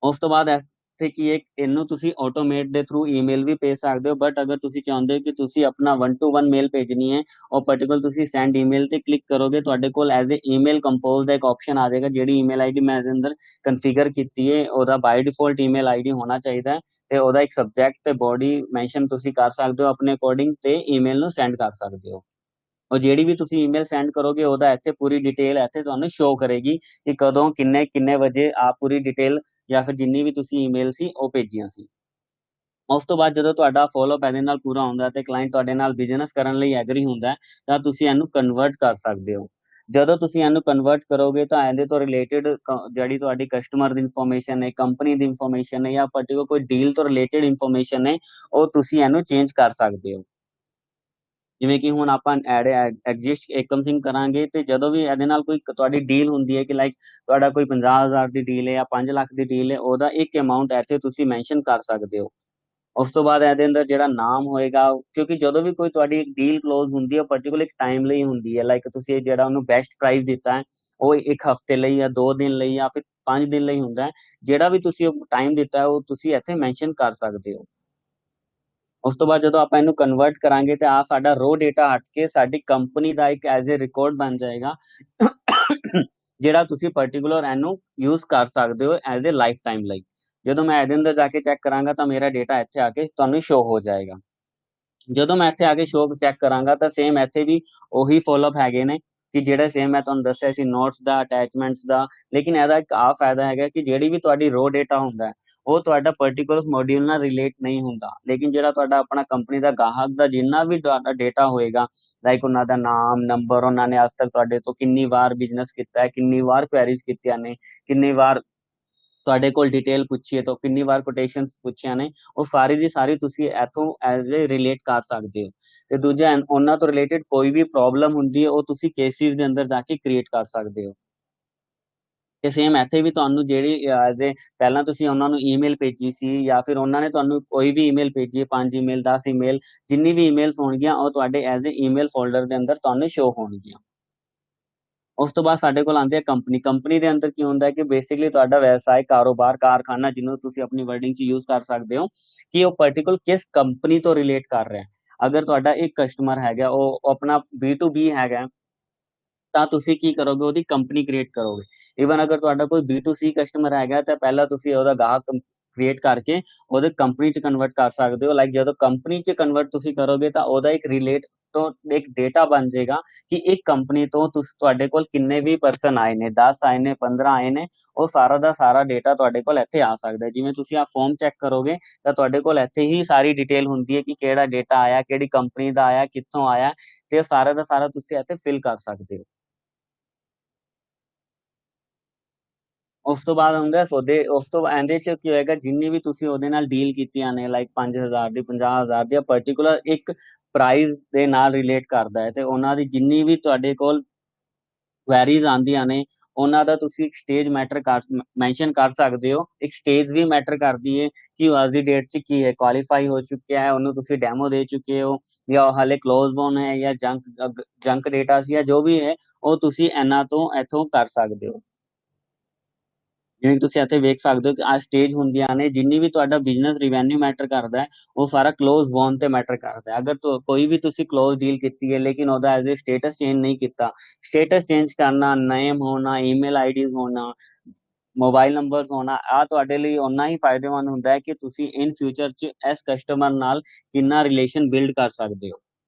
ਉਸ ਤੋਂ ਬਾਅਦ ਇੱਥੇ ਕੀ ਹੈ, ਇਹਨੂੰ ਤੁਸੀਂ ਆਟੋਮੇਟ ਦੇ ਥਰੂ ਈਮੇਲ ਵੀ ਭੇਜ ਸਕਦੇ ਹੋ, ਬਟ ਅਗਰ ਤੁਸੀਂ ਚਾਹੁੰਦੇ ਹੋ ਕਿ ਤੁਸੀਂ ਆਪਣਾ 1-to-1 ਮੇਲ ਭੇਜਣੀ ਹੈ, ਉਹ ਪਾਰਟਿਕੂਲਰ ਤੁਸੀਂ ਸੈਂਡ ਈਮੇਲ ਤੇ ਕਲਿੱਕ ਕਰੋਗੇ, ਤੁਹਾਡੇ ਕੋਲ ਐਜ਼ ਅ ਈਮੇਲ ਕੰਪੋਜ਼ ਦਾ ਇੱਕ ਆਪਸ਼ਨ ਆ ਜਾਏਗਾ। ਜਿਹੜੀ ਈਮੇਲ ਆਈਡੀ ਮੈਂ ਇਹਦੇ ਅੰਦਰ ਕਨਫਿਗਰ ਕੀਤੀ ਹੈ ਉਹਦਾ ਬਾਈ ਡਿਫਾਲਟ ਈਮੇਲ ਆਈਡੀ ਹੋਣਾ ਚਾਹੀਦਾ ਹੈ, ਤੇ ਉਹਦਾ ਇੱਕ ਸਬਜੈਕਟ ਤੇ ਬੋਡੀ ਮੈਂਸ਼ਨ ਤੁਸੀਂ ਕਰ ਸਕਦੇ ਹੋ ਆਪਣੇ ਅਕੋਰਡਿੰਗ, ਤੇ ਈਮੇਲ ਨੂੰ ਸੈਂਡ ਕਰ ਸਕਦੇ ਹੋ। ਉਹ ਜਿਹੜੀ ਵੀ ਤੁਸੀਂ ਈਮੇਲ ਸੈਂਡ ਕਰੋਗੇ ਉਹਦਾ ਇੱਥੇ ਪੂਰੀ ਡਿਟੇਲ ਇੱਥੇ ਤੁਹਾਨੂੰ ਸ਼ੋ ਕਰੇਗੀ ਕਿ ਕਦੋਂ ਕਿੰਨੇ ਕਿੰਨੇ ਵਜੇ ਆ ਪੂਰੀ ਡਿਟੇਲ ਜਾਂ ਫਿਰ ਜਿੰਨੀ ਵੀ ਤੁਸੀਂ ਈਮੇਲ ਸੀ ਉਹ ਭੇਜੀਆਂ ਸੀ। ਉਸ ਤੋਂ ਬਾਅਦ ਜਦੋਂ ਤੁਹਾਡਾ ਫੋਲੋਅਪ ਇਹਦੇ ਨਾਲ ਪੂਰਾ ਹੁੰਦਾ ਤੇ ਕਲਾਇੰਟ ਤੁਹਾਡੇ ਨਾਲ ਬਿਜ਼ਨਸ ਕਰਨ ਲਈ ਐਗਰੀ ਹੁੰਦਾ ਤਾਂ ਤੁਸੀਂ ਇਹਨੂੰ ਕਨਵਰਟ ਕਰ ਸਕਦੇ ਹੋ। ਜਦੋਂ ਤੁਸੀਂ ਇਹਨੂੰ ਕਨਵਰਟ ਕਰੋਗੇ ਤਾਂ ਇਹਦੇ ਤੋਂ ਰਿਲੇਟਡ ਜਿਹੜੀ ਤੁਹਾਡੀ ਕਸਟਮਰ ਦੀ ਇਨਫੋਰਮੇਸ਼ਨ ਹੈ, ਕੰਪਨੀ ਦੀ ਇਨਫੋਰਮੇਸ਼ਨ ਹੈ, ਜਾਂ ਪਾਰਟਿਕੂਲਰ ਕੋਈ ਡੀਲ ਤੋਂ ਰਿਲੇਟਡ ਇਨਫੋਰਮੇਸ਼ਨ ਹੈ, ਉਹ ਤੁਸੀਂ ਇਹਨੂੰ ਚੇਂਜ ਕਰ ਸਕਦੇ ਹੋ। ਜਿਵੇਂ ਕਿ ਹੁਣ ਆਪਾਂ ਐਡ ਐਗਜ਼ਿਸਟ ਏਕਮ ਸਿੰਘ ਕਰਾਂਗੇ ਤੇ ਜਦੋਂ ਵੀ ਇਹਦੇ ਨਾਲ ਕੋਈ ਤੁਹਾਡੀ ਡੀਲ ਹੁੰਦੀ ਹੈ ਕਿ ਲਾਈਕ ਤੁਹਾਡਾ ਕੋਈ 50,000 ਦੀ ਡੀਲ ਹੈ ਜਾਂ 5 ਲੱਖ ਦੀ ਡੀਲ ਹੈ, ਉਹਦਾ ਇੱਕ ਅਮਾਉਂਟ ਇੱਥੇ ਤੁਸੀਂ ਮੈਂਸ਼ਨ ਕਰ ਸਕਦੇ ਹੋ। ਉਸ ਤੋਂ ਬਾਅਦ ਇਹਦੇ ਅੰਦਰ ਜਿਹੜਾ ਨਾਮ ਹੋਏਗਾ, ਕਿਉਂਕਿ ਜਦੋਂ ਵੀ ਕੋਈ ਤੁਹਾਡੀ ਡੀਲ ਕਲੋਜ਼ ਹੁੰਦੀ ਹੈ ਪਾਰਟਿਕੂਲਰ ਇੱਕ ਟਾਈਮ ਲਈ ਹੁੰਦੀ ਹੈ, ਲਾਈਕ ਤੁਸੀਂ ਜਿਹੜਾ ਉਹਨੂੰ ਬੈਸਟ ਪ੍ਰਾਈਸ ਦਿੱਤਾ ਹੈ ਉਹ 1 ਹਫਤੇ ਲਈ ਜਾਂ 2 ਦਿਨ ਲਈ ਜਾਂ ਫਿਰ 5 ਦਿਨ ਲਈ ਹੁੰਦਾ ਹੈ, ਜਿਹੜਾ ਵੀ ਤੁਸੀਂ ਉਹ ਟਾਈਮ ਦਿੱਤਾ ਹੈ ਉਹ ਤੁਸੀਂ ਇੱਥੇ ਮੈਂਸ਼ਨ ਕਰ ਸਕਦੇ ਹੋ। ਉਸ ਤੋਂ ਬਾਅਦ ਜਦੋਂ ਆਪਾਂ ਇਹਨੂੰ ਕਨਵਰਟ ਕਰਾਂਗੇ ਤੇ ਆ ਸਾਡਾ ਰੋ ਡੇਟਾ ਹਟ ਕੇ ਸਾਡੀ ਕੰਪਨੀ ਦਾ ਇੱਕ ਐਜ਼ ਅ ਰਿਕਾਰਡ ਬਣ ਜਾਏਗਾ ਜਿਹੜਾ ਤੁਸੀਂ ਪਾਰਟਿਕੂਲਰ ਇਹਨੂੰ ਯੂਜ਼ ਕਰ ਸਕਦੇ ਹੋ ਐਜ਼ ਅ ਲਾਈਫ ਟਾਈਮ ਲਈ। ਜਦੋਂ ਮੈਂ ਇਹਦੇ ਅੰਦਰ ਜਾ ਕੇ ਚੈੱਕ ਕਰਾਂਗਾ ਤਾਂ ਮੇਰਾ ਡੇਟਾ ਇੱਥੇ ਆ ਕੇ ਤੁਹਾਨੂੰ ਸ਼ੋ ਹੋ ਜਾਏਗਾ। ਜਦੋਂ ਮੈਂ ਇੱਥੇ ਆ ਕੇ ਸ਼ੋ ਚੈੱਕ ਕਰਾਂਗਾ ਤਾਂ ਸੇਮ ਇੱਥੇ ਵੀ ਉਹੀ ਫੋਲੋਅਪ ਹੈਗੇ ਨੇ ਕਿ ਜਿਹੜਾ ਸੇਮ ਮੈਂ ਤੁਹਾਨੂੰ ਦੱਸਿਆ ਸੀ ਨੋਟਸ ਦਾ, ਅਟੈਚਮੈਂਟਸ ਦਾ, ਲੇਕਿਨ ਇਹਦਾ ਇੱਕ ਆ ਫਾਇਦਾ ਹੈਗਾ ਕਿ ਜਿਹੜੀ ਵੀ ਤੁਹਾਡੀ ਰੋ ਡੇਟਾ ਹੁੰਦਾ ਹੈ ਉਹ ਤੁਹਾਡਾ ਪਾਰਟਿਕੂਲਰ ਮੋਡਿਊਲ ਨਾਲ ਰਿਲੇਟ ਨਹੀਂ ਹੁੰਦਾ, ਲੇਕਿਨ ਜਿਹੜਾ ਤੁਹਾਡਾ ਆਪਣਾ ਕੰਪਨੀ ਦਾ ਗਾਹਕ ਦਾ ਜਿੰਨਾ ਵੀ ਤੁਹਾਡਾ ਡੇਟਾ ਹੋਏਗਾ, ਲਾਈਕ ਉਹਨਾਂ ਦਾ ਨਾਮ, ਨੰਬਰ, ਉਹਨਾਂ ਨੇ ਅੱਜ ਤੱਕ ਤੁਹਾਡੇ ਤੋਂ ਕਿੰਨੀ ਵਾਰ ਬਿਜ਼ਨਸ ਕੀਤਾ ਹੈ, ਕਿੰਨੀ ਵਾਰ ਕੁਐਰੀਜ਼ ਕੀਤੀਆਂ ਨੇ, ਕਿੰਨੀ ਵਾਰ ਤੁਹਾਡੇ ਕੋਲ ਡਿਟੇਲ ਪੁੱਛੀ ਹੈ ਤਾਂ ਕਿੰਨੀ ਵਾਰ ਕੋਟੇਸ਼ਨਸ ਪੁੱਛੀਆਂ ਨੇ, ਉਹ ਸਾਰੀ ਦੀ ਸਾਰੀ ਤੁਸੀਂ ਇੱਥੋਂ ਐਜ਼ ਏ ਰਿਲੇਟ ਕਰ ਸਕਦੇ ਹੋ। ਤੇ ਦੂਜਾ ਉਹਨਾਂ ਤੋਂ ਰਿਲੇਟਡ ਕੋਈ ਵੀ ਪ੍ਰੋਬਲਮ ਹੁੰਦੀ ਹੈ ਉਹ ਤੁਸੀਂ ਕੇਸਿਸ ਦੇ ਅੰਦਰ ਜਾ ਕੇ ਕ੍ਰੀਏਟ ਕਰ ਸਕਦੇ ਹੋ। ਤੇ ਸੇਮ ਇੱਥੇ ਵੀ ਤੁਹਾਨੂੰ ਜਿਹੜੀ ਐਜ਼ ਏ ਪਹਿਲਾਂ ਤੁਸੀਂ ਉਹਨਾਂ ਨੂੰ ਈਮੇਲ ਭੇਜੀ ਸੀ ਜਾਂ ਫਿਰ ਉਹਨਾਂ ਨੇ ਤੁਹਾਨੂੰ ਕੋਈ ਵੀ ਈਮੇਲ ਭੇਜੀ, 5 ਈਮੇਲ, 10 ਈਮੇਲ, ਜਿੰਨੀ ਵੀ ਈਮੇਲਸ ਹੋਣਗੀਆਂ ਉਹ ਤੁਹਾਡੇ ਐਜ਼ ਏ ਈਮੇਲ ਫੋਲਡਰ ਦੇ ਅੰਦਰ ਤੁਹਾਨੂੰ ਸ਼ੋ ਹੋਣਗੀਆਂ। ਉਸ ਤੋਂ ਬਾਅਦ ਸਾਡੇ ਕੋਲ ਆਉਂਦੀ ਹੈ ਕੰਪਨੀ। ਕੰਪਨੀ ਦੇ ਅੰਦਰ ਕੀ ਹੁੰਦਾ ਹੈ ਕਿ ਬੇਸਿਕਲੀ ਤੁਹਾਡਾ ਵਿਵਸਾਇ, ਕਾਰੋਬਾਰ, ਕਾਰਖਾਨਾ, ਜਿਹਨੂੰ ਤੁਸੀਂ ਆਪਣੀ ਵਰਡਿੰਗ 'ਚ ਯੂਜ਼ ਕਰ ਸਕਦੇ ਹੋ ਕਿ ਉਹ ਪਾਰਟਿਕੂਲਰ ਕਿਸ ਕੰਪਨੀ ਤੋਂ ਰਿਲੇਟ ਕਰ ਰਿਹਾ। ਅਗਰ ਤੁਹਾਡਾ ਇੱਕ ਕਸਟਮਰ ਹੈਗਾ ਉਹ ਆਪਣਾ B2B ਹੈਗਾ ਤਾਂ ਤੁਸੀਂ ਕੀ ਕਰੋਗੇ, ਉਹਦੀ ਕੰਪਨੀ ਕ੍ਰੀਏਟ ਕਰੋਗੇ। ਈਵਨ ਅਗਰ ਤੁਹਾਡਾ ਕੋਈ B2C ਕਸਟਮਰ ਹੈਗਾ ਤਾਂ ਪਹਿਲਾਂ ਤੁਸੀਂ ਉਹਦਾ ਗਾਹਕ ਕ੍ਰੀਏਟ ਕਰਕੇ ਉਹਦੇ ਕੰਪਨੀ 'ਚ ਕਨਵਰਟ ਕਰ ਸਕਦੇ ਹੋ। ਲਾਈਕ ਜਦੋਂ ਕੰਪਨੀ 'ਚ ਕਨਵਰਟ ਤੁਸੀਂ ਕਰੋਗੇ ਤਾਂ ਉਹਦਾ ਇੱਕ ਰਿਲੇਟ ਤੋਂ ਇੱਕ ਡੇਟਾ ਬਣ ਜਾਏਗਾ ਕਿ ਇੱਕ ਕੰਪਨੀ ਤੋਂ ਤੁਸੀਂ ਤੁਹਾਡੇ ਕੋਲ ਕਿੰਨੇ ਵੀ ਪਰਸਨ ਆਏ ਨੇ, 10 ਆਏ ਨੇ, 15 ਆਏ ਨੇ, ਉਹ ਸਾਰਾ ਦਾ ਸਾਰਾ ਡੇਟਾ ਤੁਹਾਡੇ ਕੋਲ ਇੱਥੇ ਆ ਸਕਦਾ ਹੈ। ਜਿਵੇਂ ਤੁਸੀਂ ਆ ਫਾਰਮ ਚੈੱਕ ਕਰੋਗੇ ਤਾਂ ਤੁਹਾਡੇ ਕੋਲ ਇੱਥੇ ਹੀ ਸਾਰੀ ਡਿਟੇਲ ਹੁੰਦੀ ਹੈ ਕਿ ਕਿਹੜਾ ਡੇਟਾ ਆਇਆ, ਕਿਹੜੀ ਕੰਪਨੀ ਦਾ ਆਇਆ, ਕਿੱਥੋਂ ਆਇਆ, ਤੇ ਸਾਰਾ ਦਾ ਸਾਰਾ ਤੁਸੀਂ ਇੱਥੇ ਫਿਲ ਕਰ ਸਕਦੇ ਹੋ। ਉਸ ਤੋਂ ਬਾਅਦ ਹੁੰਦਾ ਸੌਦੇ। ਉਸ ਤੋਂ ਇਹਦੇ ਚ ਕੀ ਹੋਏਗਾ, ਜਿੰਨੀ ਵੀ ਤੁਸੀਂ ਉਹਦੇ ਨਾਲ ਡੀਲ ਕੀਤੀਆਂ ਨੇ, ਲਾਈਕ 5,000 ਦੀ, 50,000 ਦੀ, ਪਾਰਟਿਕੂਲਰ ਇੱਕ ਪ੍ਰਾਈਜ਼ ਦੇ ਨਾਲ ਰਿਲੇਟ ਕਰਦਾ ਹੈ ਤੇ ਉਹਨਾਂ ਦੀ ਜਿੰਨੀ ਵੀ ਤੁਹਾਡੇ ਕੋਲ ਕੁਐਰੀਜ਼ ਆਉਂਦੀਆਂ ਨੇ ਉਹਨਾਂ ਦਾ ਤੁਸੀਂ ਇੱਕ ਸਟੇਜ ਮੈਟਰ ਕਰ ਮੈਂਸ਼ਨ ਕਰ ਸਕਦੇ ਹੋ। ਇੱਕ ਸਟੇਜ ਵੀ ਮੈਟਰ ਕਰਦੀ ਹੈ ਕਿ ਉਹ ਅੱਜ ਦੀ ਡੇਟ 'ਚ ਕੀ ਹੈ, ਕੁਆਲੀਫਾਈ ਹੋ ਚੁੱਕਿਆ ਹੈ, ਉਹਨੂੰ ਤੁਸੀਂ ਡੈਮੋ ਦੇ ਚੁੱਕੇ ਹੋ, ਜਾਂ ਉਹ ਹਾਲੇ ਕਲੋਜ਼ ਬੋਨ ਹੈ, ਜਾਂ ਜੰਕ ਡੇਟਾ ਸੀ, ਜਾਂ ਜੋ ਵੀ ਹੈ ਉਹ ਤੁਸੀਂ ਇਹਨਾਂ ਤੋਂ ਇੱਥੋਂ ਕਰ ਸਕਦੇ ਹੋ। ਜਿਵੇਂ ਕਿ ਤੁਸੀਂ ਇੱਥੇ ਵੇਖ ਸਕਦੇ ਹੋ ਕਿ ਆ ਸਟੇਜ ਹੁੰਦੀਆਂ ਨੇ, ਜਿੰਨੀ ਵੀ ਤੁਹਾਡਾ ਬਿਜ਼ਨਸ ਰਿਵੈਨਿਊ ਮੈਟਰ ਕਰਦਾ ਹੈ ਉਹ ਸਾਰਾ ਕਲੋਜ਼ ਵੋਨ ਤੇ ਮੈਟਰ ਕਰਦਾ ਹੈ। ਅਗਰ ਕੋਈ ਵੀ ਤੁਸੀਂ ਕਲੋਜ਼ ਡੀਲ ਕੀਤੀ ਹੈ ਲੇਕਿਨ ਉਹਦਾ ਐਜ਼ ਏ ਸਟੇਟਸ ਚੇਂਜ ਨਹੀਂ ਕੀਤਾ, ਸਟੇਟਸ ਚੇਂਜ ਕਰਨਾ, ਨੇਮ ਹੋਣਾ, ਈਮੇਲ ਆਈਡੀਜ਼ ਹੋਣਾ, ਮੋਬਾਈਲ ਨੰਬਰਸ ਹੋਣਾ, ਆ ਤੁਹਾਡੇ ਲਈ ਓਨਾ ਹੀ ਫਾਇਦੇਮੰਦ ਹੁੰਦਾ ਹੈ ਕਿ ਤੁਸੀਂ ਇਨ ਫਿਊਚਰ 'ਚ ਇਸ ਕਸਟਮਰ ਨਾਲ ਕਿੰਨਾ ਰਿਲੇਸ਼ਨ ਬਿਲਡ ਕਰ ਸਕਦੇ ਹੋ।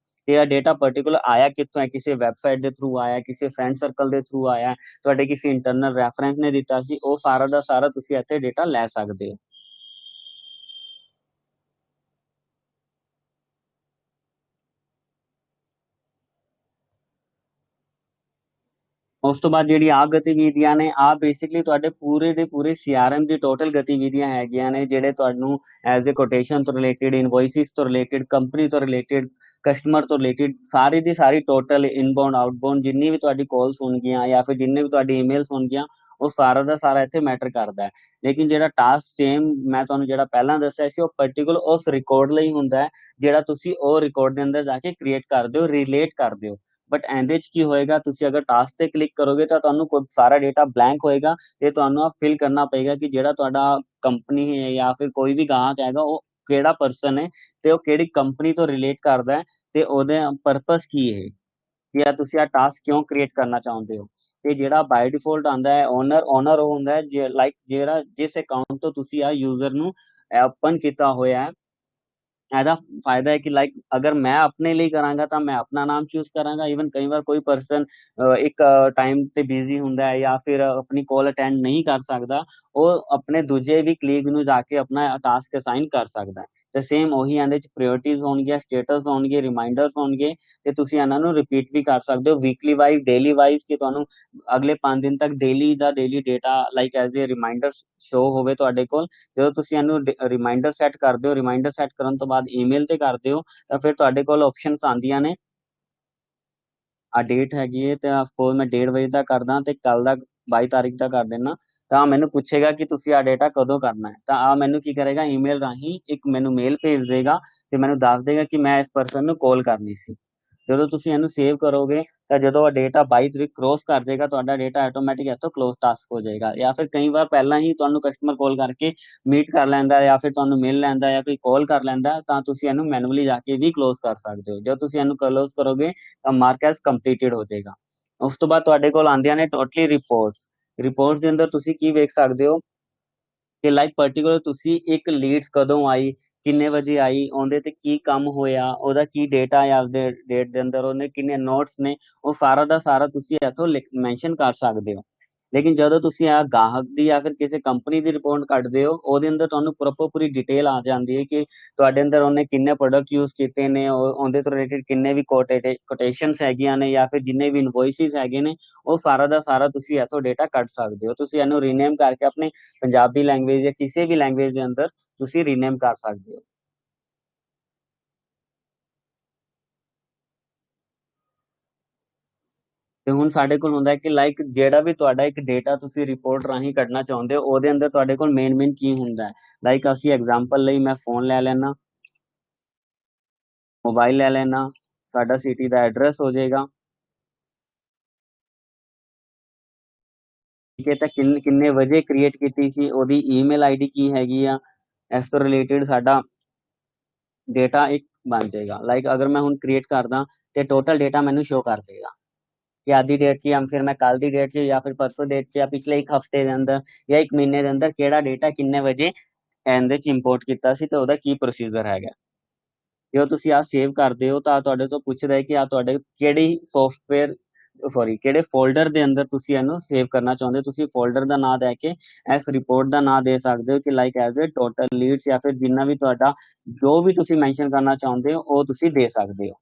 ਤੇ ਇਹ ਡੇਟਾ ਪਾਰਟਿਕੂਲਰ ਆਇਆ ਕਿੱਥੋਂ ਹੈ, ਕਿਸੇ ਵੈਬਸਾਈਟ ਦੇ ਥਰੂ ਆਇਆ, ਕਿਸੇ ਫਰੈਂਡ ਸਰਕਲ ਦੇ ਥਰੂ ਆਇਆ, ਤੁਹਾਡੇ ਕਿਸੇ ਇੰਟਰਨਲ ਰੈਫਰੈਂਸ ਨੇ ਦਿੱਤਾ ਸੀ, ਉਹ ਸਾਰਾ ਦਾ ਸਾਰਾ ਤੁਸੀਂ ਇੱਥੇ ਡੇਟਾ ਲੈ ਸਕਦੇ ਹੋ। ਉਸ ਤੋਂ ਬਾਅਦ ਜਿਹੜੀ ਆ ਗਤੀਵਿਧੀਆਂ ਨੇ, ਆ ਬੇਸਿਕਲੀ ਤੁਹਾਡੇ ਪੂਰੇ ਦੇ ਪੂਰੇ CRM ਦੀ ਟੋਟਲ ਗਤੀਵਿਧੀਆਂ ਹੈਗੀਆਂ ਨੇ, ਜਿਹੜੇ ਤੁਹਾਨੂੰ ਐਜ਼ ਏ ਕੋਟੇਸ਼ਨ ਤੋਂ ਰਿਲੇਟਡ, ਇਨਵੋਇਸਿਸ ਤੋਂ ਰਿਲੇਟਡ, ਕੰਪਨੀ ਤੋਂ ਰਿਲੇਟਡ, ਕਸਟਮਰ ਤੋਂ ਰਿਲੇਟਡ, ਸਾਰੀ ਦੀ ਸਾਰੀ ਟੋਟਲ ਇਨਬਾਉਂਡ ਆਊਟਬਾਉਂਡ ਜਿੰਨੀ ਵੀ ਤੁਹਾਡੀ ਕਾਲਸ ਹੋਣਗੀਆਂ ਜਾਂ ਫਿਰ ਜਿੰਨੇ ਵੀ ਤੁਹਾਡੀ ਈਮੇਲਸ ਹੋਣਗੀਆਂ ਉਹ ਸਾਰਾ ਦਾ ਸਾਰਾ ਇੱਥੇ ਮੈਟਰ ਕਰਦਾ ਹੈ। ਲੇਕਿਨ ਜਿਹੜਾ ਟਾਸਕ ਸੇਮ ਮੈਂ ਤੁਹਾਨੂੰ ਜਿਹੜਾ ਪਹਿਲਾਂ ਦੱਸਿਆ ਸੀ, ਉਹ ਪਾਰਟਿਕੂਲਰ ਉਸ ਰਿਕਾਰਡ ਲਈ ਹੁੰਦਾ ਹੈ, ਜਿਹੜਾ ਤੁਸੀਂ ਉਹ ਰਿਕਾਰਡ ਦੇ ਅੰਦਰ ਜਾ ਕੇ ਕ੍ਰੀਏਟ ਕਰਦੇ ਹੋ, ਰਿਲੇਟ ਕਰਦੇ ਹੋ। ਬਟ ਇਹਦੇ 'ਚ ਕੀ ਹੋਏਗਾ, ਤੁਸੀਂ ਅਗਰ ਟਾਸਕ ਤੇ ਕਲਿੱਕ ਕਰੋਗੇ ਤਾਂ ਤੁਹਾਨੂੰ ਸਾਰਾ ਡੇਟਾ ਬਲੈਂਕ ਹੋਏਗਾ, ਤੇ ਤੁਹਾਨੂੰ ਆ ਫਿਲ ਕਰਨਾ ਪਏਗਾ ਕਿ ਜਿਹੜਾ ਤੁਹਾਡਾ ਕੰਪਨੀ ਹੈ ਜਾਂ ਫਿਰ ਕੋਈ ਵੀ ਗਾਹਕ ਹੈਗਾ, ਉਹ ਕਿਹੜਾ ਪਰਸਨ ਹੈ ਤੇ ਉਹ ਕਿਹੜੀ ਕੰਪਨੀ ਤੋਂ ਰਿਲੇਟ ਕਰਦਾ ਹੈ, ਤੇ ਉਹਦੇ ਪਰਪਸ ਕੀ ਹੈ, ਜਾਂ ਤੁਸੀਂ ਆ ਟਾਸਕ ਕਿਉਂ ਕ੍ਰੀਏਟ ਕਰਨਾ ਚਾਹੁੰਦੇ ਹੋ। ਤੇ ਜਿਹੜਾ ਬਾਈ ਡਿਫਾਲਟ ਆਉਂਦਾ ਹੈ ਓਨਰ ਉਹ ਹੁੰਦਾ ਹੈ ਲਾਈਕ ਜਿਹੜਾ ਜਿਸ ਅਕਾਊਂਟ ਤੋਂ ਤੁਸੀਂ ਆ ਯੂਜ਼ਰ ਨੂੰ ਓਪਨ ਕੀਤਾ ਹੋਇਆ ਹੈ। ਇਹਦਾ ਫਾਇਦਾ ਹੈ ਕਿ ਲਾਈਕ ਅਗਰ ਮੈਂ ਆਪਣੇ ਲਈ ਕਰਾਂਗਾ ਤਾਂ ਮੈਂ ਆਪਣਾ ਨਾਮ ਚੂਜ਼ ਕਰਾਂਗਾ। ਈਵਨ ਕਈ ਵਾਰ ਕੋਈ ਪਰਸਨ ਇੱਕ ਟਾਈਮ ਤੇ ਬਿਜ਼ੀ ਹੁੰਦਾ ਹੈ ਜਾਂ ਫਿਰ ਆਪਣੀ ਕਾਲ ਅਟੈਂਡ ਨਹੀਂ ਕਰ ਸਕਦਾ, ਉਹ ਆਪਣੇ ਦੂਜੇ ਵੀ ਕਲੀਗ ਨੂੰ ਜਾ ਕੇ ਆਪਣਾ ਟਾਸਕ ਅਸਾਈਨ ਕਰ ਸਕਦਾ ਹੈ। ਤੇ ਸੇਮ ਉਹੀ ਇਹਦੇ ਚ ਪ੍ਰਾਇੋਰਟੀਜ਼ ਹੋਣਗੀਆਂ, ਸਟੇਟਸ ਹੋਣਗੇ, ਰਿਮਾਈਂਡਰਸ ਹੋਣਗੇ, ਤੇ ਤੁਸੀਂ ਇਹਨਾਂ ਨੂੰ ਰਿਪੀਟ ਵੀ ਕਰ ਸਕਦੇ ਹੋ ਵੀਕਲੀ ਵਾਈਜ਼, ਡੇਲੀ ਵਾਈਜ਼, ਕਿ ਤੁਹਾਨੂੰ ਅਗਲੇ 5 ਦਿਨ ਤੱਕ ਡੇਲੀ ਦਾ ਡੇਲੀ ਡੇਟਾ ਲਾਈਕ ਐਜ਼ ਏ ਰਿਮਾਈਂਡਰ ਸ਼ੋ ਹੋਵੇ ਤੁਹਾਡੇ ਕੋਲ। ਜਦੋਂ ਤੁਸੀਂ ਇਹਨੂੰ ਰਿਮਾਈਂਡਰ ਸੈੱਟ ਕਰਦੇ ਹੋ, ਰਿਮਾਈਂਡਰ ਸੈੱਟ ਕਰਨ ਤੋਂ ਬਾਅਦ ਈਮੇਲ ਤੇ ਕਰਦੇ ਹੋ, ਤਾਂ ਫਿਰ ਤੁਹਾਡੇ ਕੋਲ ਆਪਸ਼ਨਸ ਆਉਂਦੀਆਂ ਨੇ। ਆ ਡੇਟ ਹੈਗੀ ਹੈ, ਤੇ ਸਪੋਜ਼ ਮੈਂ 1:30 ਵਜੇ ਦਾ ਕਰਦਾ ਤੇ ਕੱਲ ਦਾ 22 ਤਾਰੀਖ ਦਾ ਕਰ ਦੇਣਾ, ਤਾਂ ਮੈਨੂੰ ਪੁੱਛੇਗਾ ਕਿ ਤੁਸੀਂ ਆ ਡੇਟਾ ਕਦੋਂ ਕਰਨਾ ਹੈ। ਤਾਂ ਆ ਮੈਨੂੰ ਕੀ ਕਰੇਗਾ, ਈਮੇਲ ਰਾਹੀਂ ਇੱਕ ਮੈਨੂੰ ਮੇਲ ਭੇਜ ਦੇਗਾ ਤੇ ਮੈਨੂੰ ਦੱਸ ਦੇਗਾ ਕਿ ਮੈਂ ਇਸ ਪਰਸਨ ਨੂੰ ਕਾਲ ਕਰਨੀ ਸੀ। ਜਦੋਂ ਤੁਸੀਂ ਇਹਨੂੰ ਸੇਵ ਕਰੋਗੇ ਤਾਂ ਜਦੋਂ ਡੇਟਾ 22 ਤਰੀਕ ਕ੍ਰੋਸ ਕਰ ਜਾਏਗਾ, ਤੁਹਾਡਾ ਡੇਟਾ ਆਟੋਮੈਟਿਕ ਇੱਥੋਂ ਕਲੋਜ਼ ਟਾਸਕ ਹੋ ਜਾਏਗਾ। ਜਾਂ ਫਿਰ ਕਈ ਵਾਰ ਪਹਿਲਾਂ ਹੀ ਤੁਹਾਨੂੰ ਕਸਟਮਰ ਕਾਲ ਕਰਕੇ ਮੀਟ ਕਰ ਲੈਂਦਾ, ਜਾਂ ਫਿਰ ਤੁਹਾਨੂੰ ਮਿਲ ਲੈਂਦਾ, ਜਾਂ ਕੋਈ ਕਾਲ ਕਰ ਲੈਂਦਾ, ਤਾਂ ਤੁਸੀਂ ਇਹਨੂੰ ਮੈਨੂਅਲੀ ਜਾ ਕੇ ਵੀ ਕਲੋਜ਼ ਕਰ ਸਕਦੇ ਹੋ। ਜਦੋਂ ਤੁਸੀਂ ਇਹਨੂੰ ਕਲੋਜ਼ ਕਰੋਗੇ ਤਾਂ ਮਾਰਕ ਐਸ ਕੰਪਲੀਟਡ ਹੋ ਜਾਏਗਾ। ਉਸ ਤੋਂ ਬਾਅਦ ਤੁਹਾਡੇ ਕੋਲ ਆਉਂਦੀਆਂ ਨੇ ਟੋਟਲੀ ਰਿਪੋਰਟਸ ਦੇ ਅੰਦਰ ਤੁਸੀਂ ਕੀ ਵੇਖ ਸਕਦੇ ਹੋ ਕਿ ਲਾਈਕ ਪਾਰਟਿਕੂਲਰ ਤੁਸੀਂ ਇੱਕ ਲੀਡਸ ਕਦੋਂ ਆਈ, ਕਿੰਨੇ ਵਜੇ ਆਈ, ਉਹਦੇ ਤੇ ਕੀ ਕੰਮ ਹੋਇਆ, ਉਹਦਾ ਕੀ ਡੇਟਾ ਆ, ਉਹਦੇ ਡੇਟ ਦੇ ਅੰਦਰ ਉਹਨੇ ਕਿੰਨੇ ਨੋਟਸ ਨੇ, ਉਹ ਸਾਰਾ ਦਾ ਸਾਰਾ ਤੁਸੀਂ ਇੱਥੋਂ ਮੈਂਸ਼ਨ ਕਰ ਸਕਦੇ ਹੋ। ਲੇਕਿਨ ਜਦੋਂ ਤੁਸੀਂ ਆ ਗਾਹਕ ਦੀ ਜਾਂ ਫਿਰ ਕਿਸੇ ਕੰਪਨੀ ਦੀ ਰਿਪੋਰਟ ਕੱਢਦੇ ਹੋ, ਉਹਦੇ ਅੰਦਰ ਤੁਹਾਨੂੰ ਪ੍ਰੋਪਰ ਪੂਰੀ ਡਿਟੇਲ ਆ ਜਾਂਦੀ ਹੈ ਕਿ ਤੁਹਾਡੇ ਅੰਦਰ ਉਹਨੇ ਕਿੰਨੇ ਪ੍ਰੋਡਕਟ ਯੂਜ਼ ਕੀਤੇ ਨੇ, ਉਹਦੇ ਤੋਂ ਰਿਲੇਟਡ ਕਿੰਨੇ ਵੀ ਕੋਟੇਸ਼ਨਸ ਹੈਗੀਆਂ ਨੇ, ਜਾਂ ਫਿਰ ਜਿੰਨੇ ਵੀ ਇਨਵੋਇਸਿਸ ਹੈਗੇ ਨੇ, ਉਹ ਸਾਰਾ ਦਾ ਸਾਰਾ ਤੁਸੀਂ ਇੱਥੋਂ ਡੇਟਾ ਕੱਢ ਸਕਦੇ ਹੋ। ਤੁਸੀਂ ਇਹਨੂੰ ਰੀਨੇਮ ਕਰਕੇ ਆਪਣੇ ਪੰਜਾਬੀ ਲੈਂਗੁਏਜ ਜਾਂ ਕਿਸੇ ਵੀ ਲੈਂਗੁਏਜ ਦੇ ਅੰਦਰ ਤੁਸੀਂ ਰੀਨੇਮ ਕਰ ਸਕਦੇ ਹੋ। ਤੇ ਹੁਣ ਸਾਡੇ ਕੋਲ ਹੁੰਦਾ ਹੈ ਕਿ ਲਾਈਕ ਜਿਹੜਾ ਵੀ ਤੁਹਾਡਾ ਇੱਕ ਡੇਟਾ ਤੁਸੀਂ ਰਿਪੋਰਟ ਰਾਹੀਂ ਕੱਢਣਾ ਚਾਹੁੰਦੇ ਹੋ, ਉਹਦੇ ਅੰਦਰ ਤੁਹਾਡੇ ਕੋਲ ਮੇਨ ਕੀ ਹੁੰਦਾ ਹੈ। ਲਾਈਕ ਅਸੀਂ ਐਗਜ਼ਾਮਪਲ ਲਈ ਮੈਂ ਫੋਨ ਲੈ ਲੈਣਾ, ਮੋਬਾਈਲ ਲੈ ਲੈਣਾ, ਸਾਡਾ ਸਿਟੀ ਦਾ ਐਡਰੈਸ ਹੋ ਜਾਏਗਾ, ਠੀਕ ਹੈ। ਤਾਂ ਕਿੰਨੇ ਵਜੇ ਕ੍ਰੀਏਟ ਕੀਤੀ ਸੀ, ਉਹਦੀ ਈਮੇਲ ਆਈਡੀ ਕੀ ਹੈਗੀ ਆ, ਇਸ ਤੋਂ ਰਿਲੇਟਡ ਸਾਡਾ ਡੇਟਾ ਇੱਕ ਬਣ ਜਾਏਗਾ। ਲਾਈਕ ਅਗਰ ਮੈਂ ਹੁਣ ਕ੍ਰੀਏਟ ਕਰਦਾ ਤੇ ਟੋਟਲ ਡੇਟਾ ਮੈਨੂੰ ਸ਼ੋ ਕਰ ਦੇਗਾ ਕਿ ਅੱਜ ਦੀ ਡੇਟ 'ਚ, ਜਾਂ ਫਿਰ ਮੈਂ ਕੱਲ ਦੀ ਡੇਟ 'ਚ, ਜਾਂ ਫਿਰ ਪਰਸੋਂ ਡੇਟ 'ਚ, ਜਾਂ ਪਿਛਲੇ ਇੱਕ ਹਫਤੇ ਦੇ ਅੰਦਰ, ਜਾਂ ਇੱਕ ਮਹੀਨੇ ਦੇ ਅੰਦਰ ਕਿਹੜਾ ਡੇਟਾ ਕਿੰਨੇ ਵਜੇ ਇਹਦੇ 'ਚ ਇੰਪੋਰਟ ਕੀਤਾ ਸੀ, ਤੇ ਉਹਦਾ ਕੀ ਪ੍ਰੋਸੀਜਰ ਹੈਗਾ। ਜਦੋਂ ਤੁਸੀਂ ਆ ਸੇਵ ਕਰਦੇ ਹੋ ਤਾਂ ਤੁਹਾਡੇ ਤੋਂ ਪੁੱਛਦਾ ਹੈ ਕਿ ਆ ਤੁਹਾਡੇ ਕਿਹੜੀ ਸੌਫਟਵੇਅਰ ਸੌਰੀ ਕਿਹੜੇ ਫੋਲਡਰ ਦੇ ਅੰਦਰ ਤੁਸੀਂ ਇਹਨੂੰ ਸੇਵ ਕਰਨਾ ਚਾਹੁੰਦੇ ਹੋ। ਤੁਸੀਂ ਫੋਲਡਰ ਦਾ ਨਾਮ ਦੇ ਕੇ ਇਸ ਰਿਪੋਰਟ ਦਾ ਨਾਮ ਦੇ ਸਕਦੇ ਹੋ ਕਿ ਲਾਈਕ ਐਜ਼ ਏ ਟੋਟਲ ਲੀਡਸ, ਜਾਂ ਫਿਰ ਜਿੰਨਾ ਵੀ ਤੁਹਾਡਾ ਜੋ ਵੀ ਤੁਸੀਂ ਮੈਂਸ਼ਨ ਕਰਨਾ ਚਾਹੁੰਦੇ ਹੋ ਉਹ ਤੁਸੀਂ ਦੇ ਸਕਦੇ ਹੋ।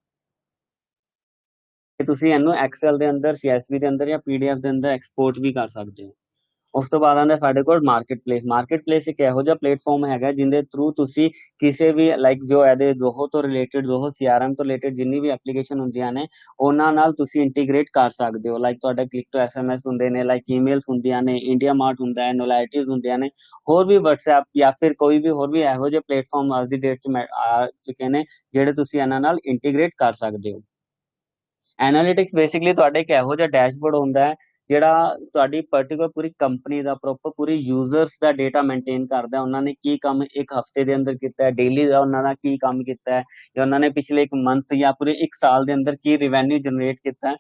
ਤੇ ਤੁਸੀਂ ਇਹਨੂੰ ਐਕਸਲ ਦੇ ਅੰਦਰ, ਸੀਐਸਵੀ ਦੇ ਅੰਦਰ, ਜਾਂ ਪੀਡੀਐਫ ਦੇ ਅੰਦਰ ਐਕਸਪੋਰਟ ਵੀ ਕਰ ਸਕਦੇ ਹੋ। ਉਸ ਤੋਂ ਬਾਅਦ ਆਉਂਦਾ ਸਾਡੇ ਕੋਲ ਮਾਰਕੀਟ ਪਲੇਸ ਇੱਕ ਇਹੋ ਜਿਹਾ ਪਲੇਟਫਾਰਮ ਹੈਗਾ ਜਿਹਦੇ ਥਰੂ ਤੁਸੀਂ ਕਿਸੇ ਵੀ ਲਾਈਕ ਜੋ ਇਹਦੇ ਦੋਹੋ ਤੋਂ ਰਿਲੇਟਡ, ਦੋਹੋ ਸੀਆਰਐਮ ਤੋਂ ਰਿਲੇਟਡ ਜਿੰਨੀ ਵੀ ਐਪਲੀਕੇਸ਼ਨ ਹੁੰਦੀਆਂ ਨੇ, ਉਹਨਾਂ ਨਾਲ ਤੁਸੀਂ ਇੰਟੀਗ੍ਰੇਟ ਕਰ ਸਕਦੇ ਹੋ। ਲਾਈਕ ਤੁਹਾਡਾ ਕਲਿੱਕ ਟੂ ਐਸਐਮਐਸ ਹੁੰਦੇ ਨੇ, ਲਾਈਕ ਈਮੇਲਸ ਹੁੰਦੀਆਂ ਨੇ, ਇੰਡੀਆ ਮਾਰਟ ਹੁੰਦਾ ਹੈ, ਨੋਲਾਈਟੀਜ਼ ਹੁੰਦੀਆਂ ਨੇ, ਹੋਰ ਵੀ WhatsApp ਜਾਂ ਫਿਰ ਕੋਈ ਵੀ ਹੋਰ ਵੀ ਇਹੋ ਜਿਹੇ ਪਲੇਟਫਾਰਮ ਅੱਜ ਦੀ ਡੇਟ 'ਚ ਆ ਚੁੱਕੇ ਨੇ, ਜਿਹੜੇ ਤੁਸੀਂ ਇਹਨਾਂ ਨਾਲ ਇੰਟੀਗ੍ਰੇਟ ਕਰ ਸਕਦੇ ਹੋ। ਐਨਾਲਿਟਿਕਸ ਬੇਸਿਕਲੀ ਤੁਹਾਡੇ ਇੱਕ ਇਹੋ ਜਿਹਾ ਡੈਸ਼ਬੋਰਡ ਹੁੰਦਾ ਹੈ ਜਿਹੜਾ ਤੁਹਾਡੀ ਪਾਰਟਿਕੂਲਰ ਪੂਰੀ ਕੰਪਨੀ ਦਾ ਪ੍ਰੋਪਰ ਪੂਰੀ ਯੂਜ਼ਰਸ ਦਾ ਡੇਟਾ ਮੇਨਟੇਨ ਕਰਦਾ। ਉਹਨਾਂ ਨੇ ਕੀ ਕੰਮ ਇੱਕ ਹਫਤੇ ਦੇ ਅੰਦਰ ਕੀਤਾ ਹੈ, ਡੇਲੀ ਦਾ ਉਹਨਾਂ ਦਾ ਕੀ ਕੰਮ ਕੀਤਾ ਹੈ, ਜਾਂ ਉਹਨਾਂ ਨੇ ਪਿਛਲੇ ਇੱਕ ਮੰਥ ਜਾਂ ਪੂਰੇ ਇੱਕ ਸਾਲ ਦੇ ਅੰਦਰ ਕੀ ਰਿਵੈਨਿਊ ਜਨਰੇਟ ਕੀਤਾ ਹੈ,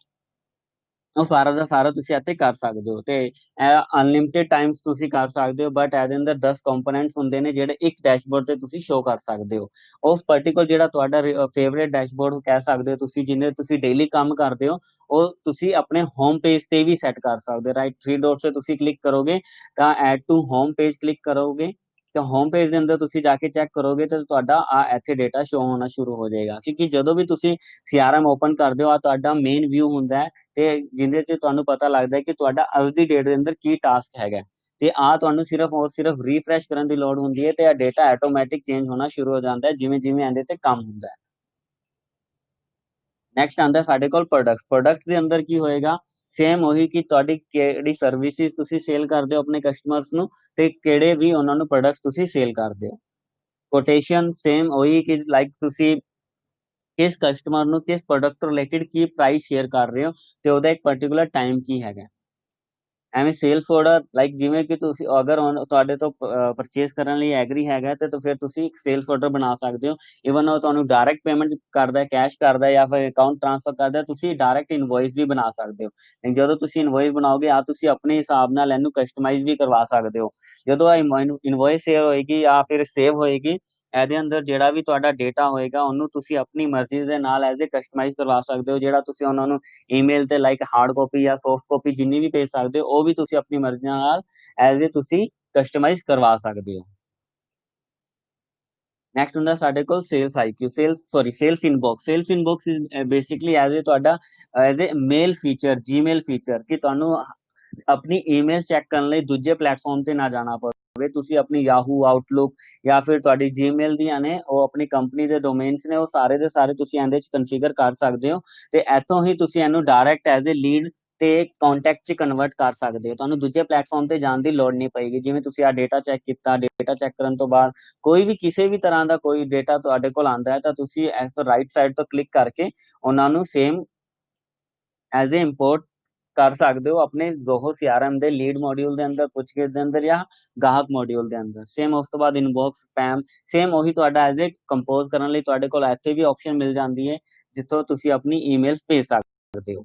ਉਹ ਸਾਰਾ ਦਾ ਸਾਰਾ ਤੁਸੀਂ ਇੱਥੇ ਕਰ ਸਕਦੇ ਹੋ। ਤੇ ਇਹ ਅਨਲਿਮਿਟਿਡ ਟਾਈਮਸ ਤੁਸੀਂ ਕਰ ਸਕਦੇ ਹੋ, ਬਟ ਇਹਦੇ ਅੰਦਰ 10 ਕੰਪੋਨੈਂਟਸ ਹੁੰਦੇ ਨੇ ਜਿਹੜੇ ਇੱਕ ਡੈਸ਼ਬੋਰਡ ਤੇ ਤੁਸੀਂ ਸ਼ੋ ਕਰ ਸਕਦੇ ਹੋ। ਉਸ ਪਾਰਟਿਕੂਲਰ ਜਿਹੜਾ ਤੁਹਾਡਾ ਫੇਵਰੇਟ ਡੈਸ਼ਬੋਰਡ ਕਹਿ ਸਕਦੇ ਹੋ ਤੁਸੀਂ, ਜਿਹਨੇ ਤੁਸੀਂ ਡੇਲੀ ਕੰਮ ਕਰਦੇ ਹੋ, ਉਹ ਤੁਸੀਂ ਆਪਣੇ ਹੋਮ ਪੇਜ ਤੇ ਵੀ ਸੈੱਟ ਕਰ ਸਕਦੇ ਹੋ। ਰਾਈਟ 3 ਡਾਟਸ ਤੇ ਤੁਸੀਂ ਕਲਿੱਕ ਕਰੋਗੇ ਤਾਂ add to home page click ਕਰੋਗੇ, ਤਾਂ ਹੋਮ ਪੇਜ ਦੇ ਅੰਦਰ ਤੁਸੀਂ ਜਾ ਕੇ ਚੈੱਕ ਕਰੋਗੇ ਤਾਂ ਤੁਹਾਡਾ ਆ ਇੱਥੇ ਡੇਟਾ ਸ਼ੋ ਹੋਣਾ ਸ਼ੁਰੂ ਹੋ ਜਾਏਗਾ। ਕਿਉਂਕਿ ਜਦੋਂ ਵੀ ਤੁਸੀਂ ਸੀਆਰਐਮ ਓਪਨ ਕਰਦੇ ਹੋ, ਆ ਤੁਹਾਡਾ ਮੇਨ ਵਿਊ ਹੁੰਦਾ ਹੈ, ਤੇ ਜਿਹਦੇ 'ਚ ਤੁਹਾਨੂੰ ਪਤਾ ਲੱਗਦਾ ਹੈ ਕਿ ਤੁਹਾਡਾ ਅੱਜ ਦੀ ਡੇਟ ਦੇ ਅੰਦਰ ਕੀ ਟਾਸਕ ਹੈਗਾ। ਤੇ ਆ ਤੁਹਾਨੂੰ ਸਿਰਫ ਔਰ ਸਿਰਫ ਰੀਫਰੈਸ਼ ਕਰਨ ਦੀ ਲੋੜ ਹੁੰਦੀ ਹੈ, ਤੇ ਇਹ ਡੇਟਾ ਆਟੋਮੈਟਿਕ ਚੇਂਜ ਹੋਣਾ ਸ਼ੁਰੂ ਹੋ ਜਾਂਦਾ ਹੈ ਜਿਵੇਂ ਜਿਵੇਂ ਇਹਦੇ ਤੇ ਕੰਮ ਹੁੰਦਾ ਹੈ। ਨੈਕਸਟ ਆਉਂਦਾ ਸਾਡੇ ਕੋਲ ਪ੍ਰੋਡਕਟਸ ਦੇ ਅੰਦਰ ਕੀ ਹੋਏਗਾ ਸੇਮ ਉਹੀ ਕਿ ਤੁਹਾਡੀ ਕਿਹੜੀ ਸਰਵਿਸਿਜ਼ ਤੁਸੀਂ ਸੇਲ ਕਰਦੇ ਹੋ ਆਪਣੇ ਕਸਟਮਰਸ ਨੂੰ ਤੇ ਕਿਹੜੇ ਵੀ ਉਹਨਾਂ ਨੂੰ ਪ੍ਰੋਡਕਟਸ ਤੁਸੀਂ ਸੇਲ ਕਰਦੇ ਹੋ। ਕੋਟੇਸ਼ਨ ਸੇਮ ਉਹੀ ਕਿ ਲਾਈਕ ਤੁਸੀਂ ਕਿਸ ਕਸਟਮਰ ਨੂੰ ਕਿਸ ਪ੍ਰੋਡਕਟ ਤੋਂ ਰਿਲੇਟਡ ਕੀ ਪ੍ਰਾਈਸ ਸ਼ੇਅਰ ਕਰ ਰਹੇ ਹੋ ਤੇ ਉਹਦਾ ਇੱਕ ਪਾਰਟਿਕੂਲਰ ਟਾਈਮ ਕੀ ਹੈਗਾ। ਐਵੇਂ ਸੇਲਸ ਆਰਡਰ ਲਾਈਕ ਜਿਵੇਂ ਕਿ ਤੁਸੀਂ ਅਗਰ ਤੁਹਾਡੇ ਤੋਂ ਪਰਚੇਸ ਕਰਨ ਲਈ ਐਗਰੀ ਹੈਗਾ ਤੇ ਫਿਰ ਤੁਸੀਂ ਇੱਕ ਸੇਲਸ ਆਰਡਰ ਬਣਾ ਸਕਦੇ ਹੋ। ਇਵਨ ਉਹ ਤੁਹਾਨੂੰ ਡਾਇਰੈਕਟ ਪੇਮੈਂਟ ਕਰਦਾ ਕੈਸ਼ ਕਰਦਾ ਜਾਂ ਫਿਰ ਅਕਾਊਂਟ ਟ੍ਰਾਂਸਫਰ ਕਰਦਾ ਤੁਸੀਂ ਡਾਇਰੈਕਟ ਇਨਵੋਇਸ ਵੀ ਬਣਾ ਸਕਦੇ ਹੋ। ਜਦੋਂ ਤੁਸੀਂ ਇਨਵੋਇਸ ਬਣਾਓਗੇ ਆ ਤੁਸੀਂ ਆਪਣੇ ਹਿਸਾਬ ਨਾਲ ਇਹਨੂੰ ਕਸਟਮਾਈਜ਼ ਵੀ ਕਰਵਾ ਸਕਦੇ ਹੋ। ਜਦੋਂ ਆ ਇਨਵੋਇਸ ਸੇਵ ਹੋਏਗੀ ਜਾਂ ਫਿਰ ਸੇਵ ਹੋਏਗੀ ਇਹਦੇ ਅੰਦਰ ਜਿਹੜਾ ਵੀ ਤੁਹਾਡਾ ਡੇਟਾ ਹੋਏਗਾ ਉਹਨੂੰ ਤੁਸੀਂ ਆਪਣੀ ਮਰਜ਼ੀ ਦੇ ਨਾਲ ਐਜ਼ ਏ ਕਸਟਮਾਈਜ਼ ਕਰਵਾ ਸਕਦੇ ਹੋ। ਜਿਹੜਾ ਤੁਸੀਂ ਉਹਨਾਂ ਨੂੰ ਈਮੇਲ ਤੇ ਲਾਈਕ ਹਾਰਡ ਕਾਪੀ ਜਾਂ ਸੌਫਟ ਕਾਪੀ ਜਿੰਨੀ ਵੀ ਭੇਜ ਸਕਦੇ ਹੋ ਉਹ ਵੀ ਤੁਸੀਂ ਆਪਣੀ ਮਰਜ਼ੀ ਨਾਲ ਐਜ਼ ਏ ਤੁਸੀਂ ਕਸਟਮਾਈਜ਼ ਕਰਵਾ ਸਕਦੇ ਹੋ। ਨੈਕਸਟ ਹੁੰਦਾ ਸਾਡੇ ਕੋਲ sales IQ sales inbox. Sales inbox is basically as a ਤੁਹਾਡਾ as a mail feature Gmail feature ਕਿ ਤੁਹਾਨੂੰ ਆਪਣੀ ਈਮੇਲ ਚੈੱਕ ਕਰਨ ਲਈ ਦੂਜੇ ਪਲੇਟਫਾਰਮ ਤੇ ਨਾ ਜਾਣਾ ਪਵੇ। ਤੁਸੀਂ ਆਪਣੀ ਯਾਹੂ ਆਊਟਲੁੱਕ ਜਾਂ ਫਿਰ ਤੁਹਾਡੀ ਜੀਮੇਲ ਦੀਆਂ ਨੇ ਉਹ ਆਪਣੀ ਕੰਪਨੀ ਦੇ ਡੋਮੇਨਸ ਨੇ ਉਹ ਸਾਰੇ ਦੇ ਸਾਰੇ ਤੁਸੀਂ ਇਹਦੇ ਚ ਕਨਫੀਗਰ ਕਰ ਸਕਦੇ ਹੋ ਤੇ ਇੱਥੋਂ ਹੀ ਤੁਸੀਂ ਇਹਨੂੰ ਡਾਇਰੈਕਟ ਐਜ਼ ਏ ਲੀਡ ਤੇ ਕੰਟੈਕਟ ਚ ਕਨਵਰਟ ਕਰ ਸਕਦੇ ਹੋ। ਤੁਹਾਨੂੰ ਦੂਜੇ ਪਲੇਟਫਾਰਮ ਤੇ ਜਾਣ ਦੀ ਲੋੜ ਨਹੀਂ ਪਏਗੀ। ਜਿਵੇਂ ਤੁਸੀਂ ਆ ਡੇਟਾ ਚੈੱਕ ਕੀਤਾ ਡੇਟਾ ਚੈੱਕ ਕਰਨ ਤੋਂ ਬਾਅਦ ਕੋਈ ਵੀ ਕਿਸੇ ਵੀ ਤਰ੍ਹਾਂ ਦਾ ਕੋਈ ਡੇਟਾ ਤੁਹਾਡੇ ਕੋਲ ਆਂਦਾ ਹੈ ਤਾਂ ਤੁਸੀਂ ਇਸ ਤੋਂ ਰਾਈਟ ਸਾਈਡ ਤੋਂ ਕਲਿੱਕ ਕਰਕੇ ਉਹਨਾਂ ਨੂੰ ਸੇਮ ਐਜ਼ ਏ ਇੰਪੋਰਟ ਕਰ ਸਕਦੇ ਹੋ ਆਪਣੇ ਜ਼ੋਹੋ ਸੀਆਰਐਮ ਦੇ ਲੀਡ ਮੋਡਿਊਲ ਦੇ ਅੰਦਰ ਪੁੱਛਗਿੱਛ ਦੇ ਅੰਦਰ ਜਾਂ ਗਾਹਕ ਮੋਡਿਊਲ ਦੇ ਅੰਦਰ। ਸੇਮ ਉਸ ਤੋਂ ਬਾਅਦ ਇਨਬਾਕਸ ਸਪੈਮ ਸੇਮ ਉਹੀ ਤੁਹਾਡਾ ਐਜ਼ ਏ ਕੰਪੋਜ਼ ਕਰਨ ਲਈ ਤੁਹਾਡੇ ਕੋਲ ਇੱਥੇ ਵੀ ਆਪਸ਼ਨ ਮਿਲ ਜਾਂਦੀ ਹੈ ਜਿੱਥੋਂ ਤੁਸੀਂ ਆਪਣੀ ਈਮੇਲਸ ਭੇਜ ਸਕਦੇ ਹੋ।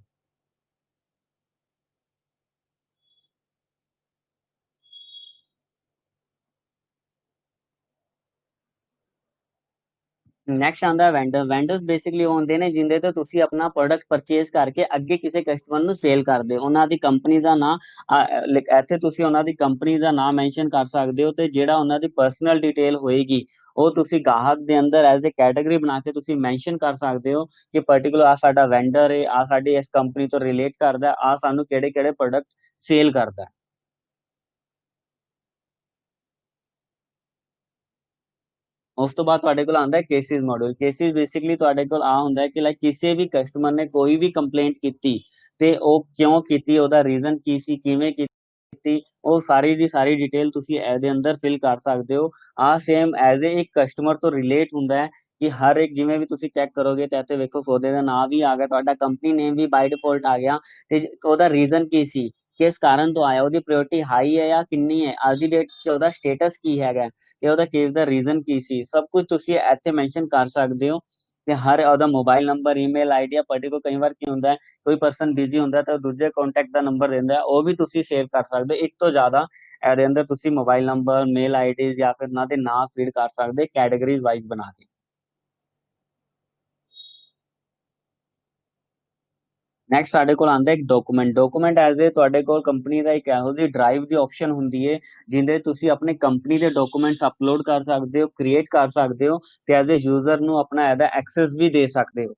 ਨੈਕਸਟ ਆਉਂਦਾ ਵੈਂਡਰਸ ਬੇਸਿਕਲੀ ਉਹ ਹੁੰਦੇ ਨੇ ਜਿੰਦੇ ਤੋਂ ਤੁਸੀਂ ਆਪਣਾ ਪ੍ਰੋਡਕਟ ਪਰਚੇਸ ਕਰਕੇ ਅੱਗੇ ਕਿਸੇ ਕਸਟਮਰ ਨੂੰ ਸੇਲ ਕਰਦੇ ਹੋ। ਉਹਨਾਂ ਦੀ ਕੰਪਨੀ ਦਾ ਨਾਂ ਇੱਥੇ ਤੁਸੀਂ ਉਹਨਾਂ ਦੀ ਕੰਪਨੀ ਦਾ ਨਾਮ ਮੈਂਸ਼ਨ ਕਰ ਸਕਦੇ ਹੋ ਤੇ ਜਿਹੜਾ ਉਹਨਾਂ ਦੀ ਪਰਸਨਲ ਡਿਟੇਲ ਹੋਏਗੀ ਉਹ ਤੁਸੀਂ ਗਾਹਕ ਦੇ ਅੰਦਰ ਐਜ਼ ਏ ਕੈਟਾਗਰੀ ਬਣਾ ਕੇ ਤੁਸੀਂ ਮੈਂਸ਼ਨ ਕਰ ਸਕਦੇ ਹੋ ਕਿ ਪਾਰਟਿਕੂਲਰ ਆ ਸਾਡਾ ਵੈਂਡਰ ਹੈ ਆ ਸਾਡੀ ਇਸ ਕੰਪਨੀ ਤੋਂ ਰਿਲੇਟ ਕਰਦਾ ਆ ਸਾਨੂੰ ਕਿਹੜੇ ਕਿਹੜੇ ਪ੍ਰੋਡਕਟ ਸੇਲ ਕਰਦਾ। ਉਸ ਤੋਂ ਬਾਅਦ ਤੁਹਾਡੇ ਕੋਲ ਆਉਂਦਾ ਹੈ ਕੇਸਿਸ ਮਾਡਲ। ਕੇਸਿਸ ਬੇਸਿਕਲੀ ਤੁਹਾਡੇ ਕੋਲ ਆ ਹੁੰਦਾ ਹੈ ਕਿ ਲਾਈਕ ਕਿਸੇ ਵੀ ਕਸਟਮਰ ਨੇ ਕੋਈ ਵੀ ਕੰਪਲੇਂਟ ਕੀਤੀ ਤੇ ਉਹ ਕਿਉਂ ਕੀਤੀ ਉਹਦਾ ਰੀਜ਼ਨ ਕੀ ਸੀ ਕਿਵੇਂ ਕੀਤੀ ਉਹ ਸਾਰੀ ਦੀ ਸਾਰੀ ਡਿਟੇਲ ਤੁਸੀਂ ਇਹਦੇ ਅੰਦਰ ਫਿਲ ਕਰ ਸਕਦੇ ਹੋ। ਆ ਸੇਮ ਐਜ਼ ਏ ਇੱਕ ਕਸਟਮਰ ਤੋਂ ਰਿਲੇਟ ਹੁੰਦਾ ਹੈ ਕਿ ਹਰ ਇੱਕ ਜਿਵੇਂ ਵੀ ਤੁਸੀਂ ਚੈੱਕ ਕਰੋਗੇ ਤੇ ਇੱਥੇ ਵੇਖੋ ਸੌਦੇ ਦਾ ਨਾਮ ਵੀ ਆ ਗਿਆ ਤੁਹਾਡਾ ਕੰਪਨੀ ਨੇਮ ਵੀ ਬਾਈ ਡਿਫਾਲਟ ਆ ਗਿਆ ਤੇ ਉਹਦਾ ਰੀਜ਼ਨ ਕੀ ਸੀ ਕਿਸ ਕਾਰਨ ਤੋਂ ਆਇਆ ਉਹਦੀ ਪ੍ਰਾਇੋਰਟੀ ਹਾਈ ਹੈ ਜਾਂ ਕਿੰਨੀ ਹੈ ਅੱਜ ਦੀ ਡੇਟ 'ਚ ਉਹਦਾ ਸਟੇਟਸ ਕੀ ਹੈਗਾ ਤੇ ਉਹਦਾ ਕੇਸ ਦਾ ਰੀਜ਼ਨ ਕੀ ਸੀ ਸਭ ਕੁਝ ਤੁਸੀਂ ਇੱਥੇ ਮੈਂਸ਼ਨ ਕਰ ਸਕਦੇ ਹੋ। ਤੇ ਹਰ ਉਹਦਾ mobile number email ID particular ਕਈ ਵਾਰ ਕੀ ਹੁੰਦਾ ਹੈ ਕੋਈ ਪਰਸਨ ਬਿਜ਼ੀ ਹੁੰਦਾ ਤਾਂ ਦੂਜੇ ਕੰਟੈਕਟ ਦਾ ਨੰਬਰ ਦਿੰਦਾ ਉਹ ਵੀ ਤੁਸੀਂ ਸੇਵ ਕਰ ਸਕਦੇ ਹੋ। ਇੱਕ ਤੋਂ ਜ਼ਿਆਦਾ ਇਹਦੇ ਅੰਦਰ ਤੁਸੀਂ ਮੋਬਾਈਲ ਨੰਬਰ ਮੇਲ ਆਈਡੀਜ਼ ਜਾਂ ਫਿਰ ਉਹਨਾਂ ਦੇ ਨਾਮ ਫੀਡ ਕਰ ਸਕਦੇ ਕੈਟਾਗਰੀਜ਼ ਵਾਈਜ਼ ਬਣਾ ਕੇ। ਨੈਕਸਟ ਸਾਡੇ ਕੋਲ ਆਉਂਦਾ ਇੱਕ ਡਾਕੂਮੈਂਟ ਐਜ਼ ਏ ਤੁਹਾਡੇ ਕੋਲ ਕੰਪਨੀ ਦਾ ਇੱਕ ਇਹੋ ਜਿਹੀ ਡਰਾਈਵ ਦੀ ਆਪਸ਼ਨ ਹੁੰਦੀ ਹੈ ਜਿਹਦੇ ਤੁਸੀਂ ਆਪਣੇ ਕੰਪਨੀ ਦੇ ਡਾਕੂਮੈਂਟਸ ਅਪਲੋਡ ਕਰ ਸਕਦੇ ਹੋ ਕ੍ਰੀਏਟ ਕਰ ਸਕਦੇ ਹੋ ਤੇ ਐਜ਼ ਏ ਯੂਜ਼ਰ ਨੂੰ ਆਪਣਾ ਇਹਦਾ ਐਕਸੈਸ ਵੀ ਦੇ ਸਕਦੇ ਹੋ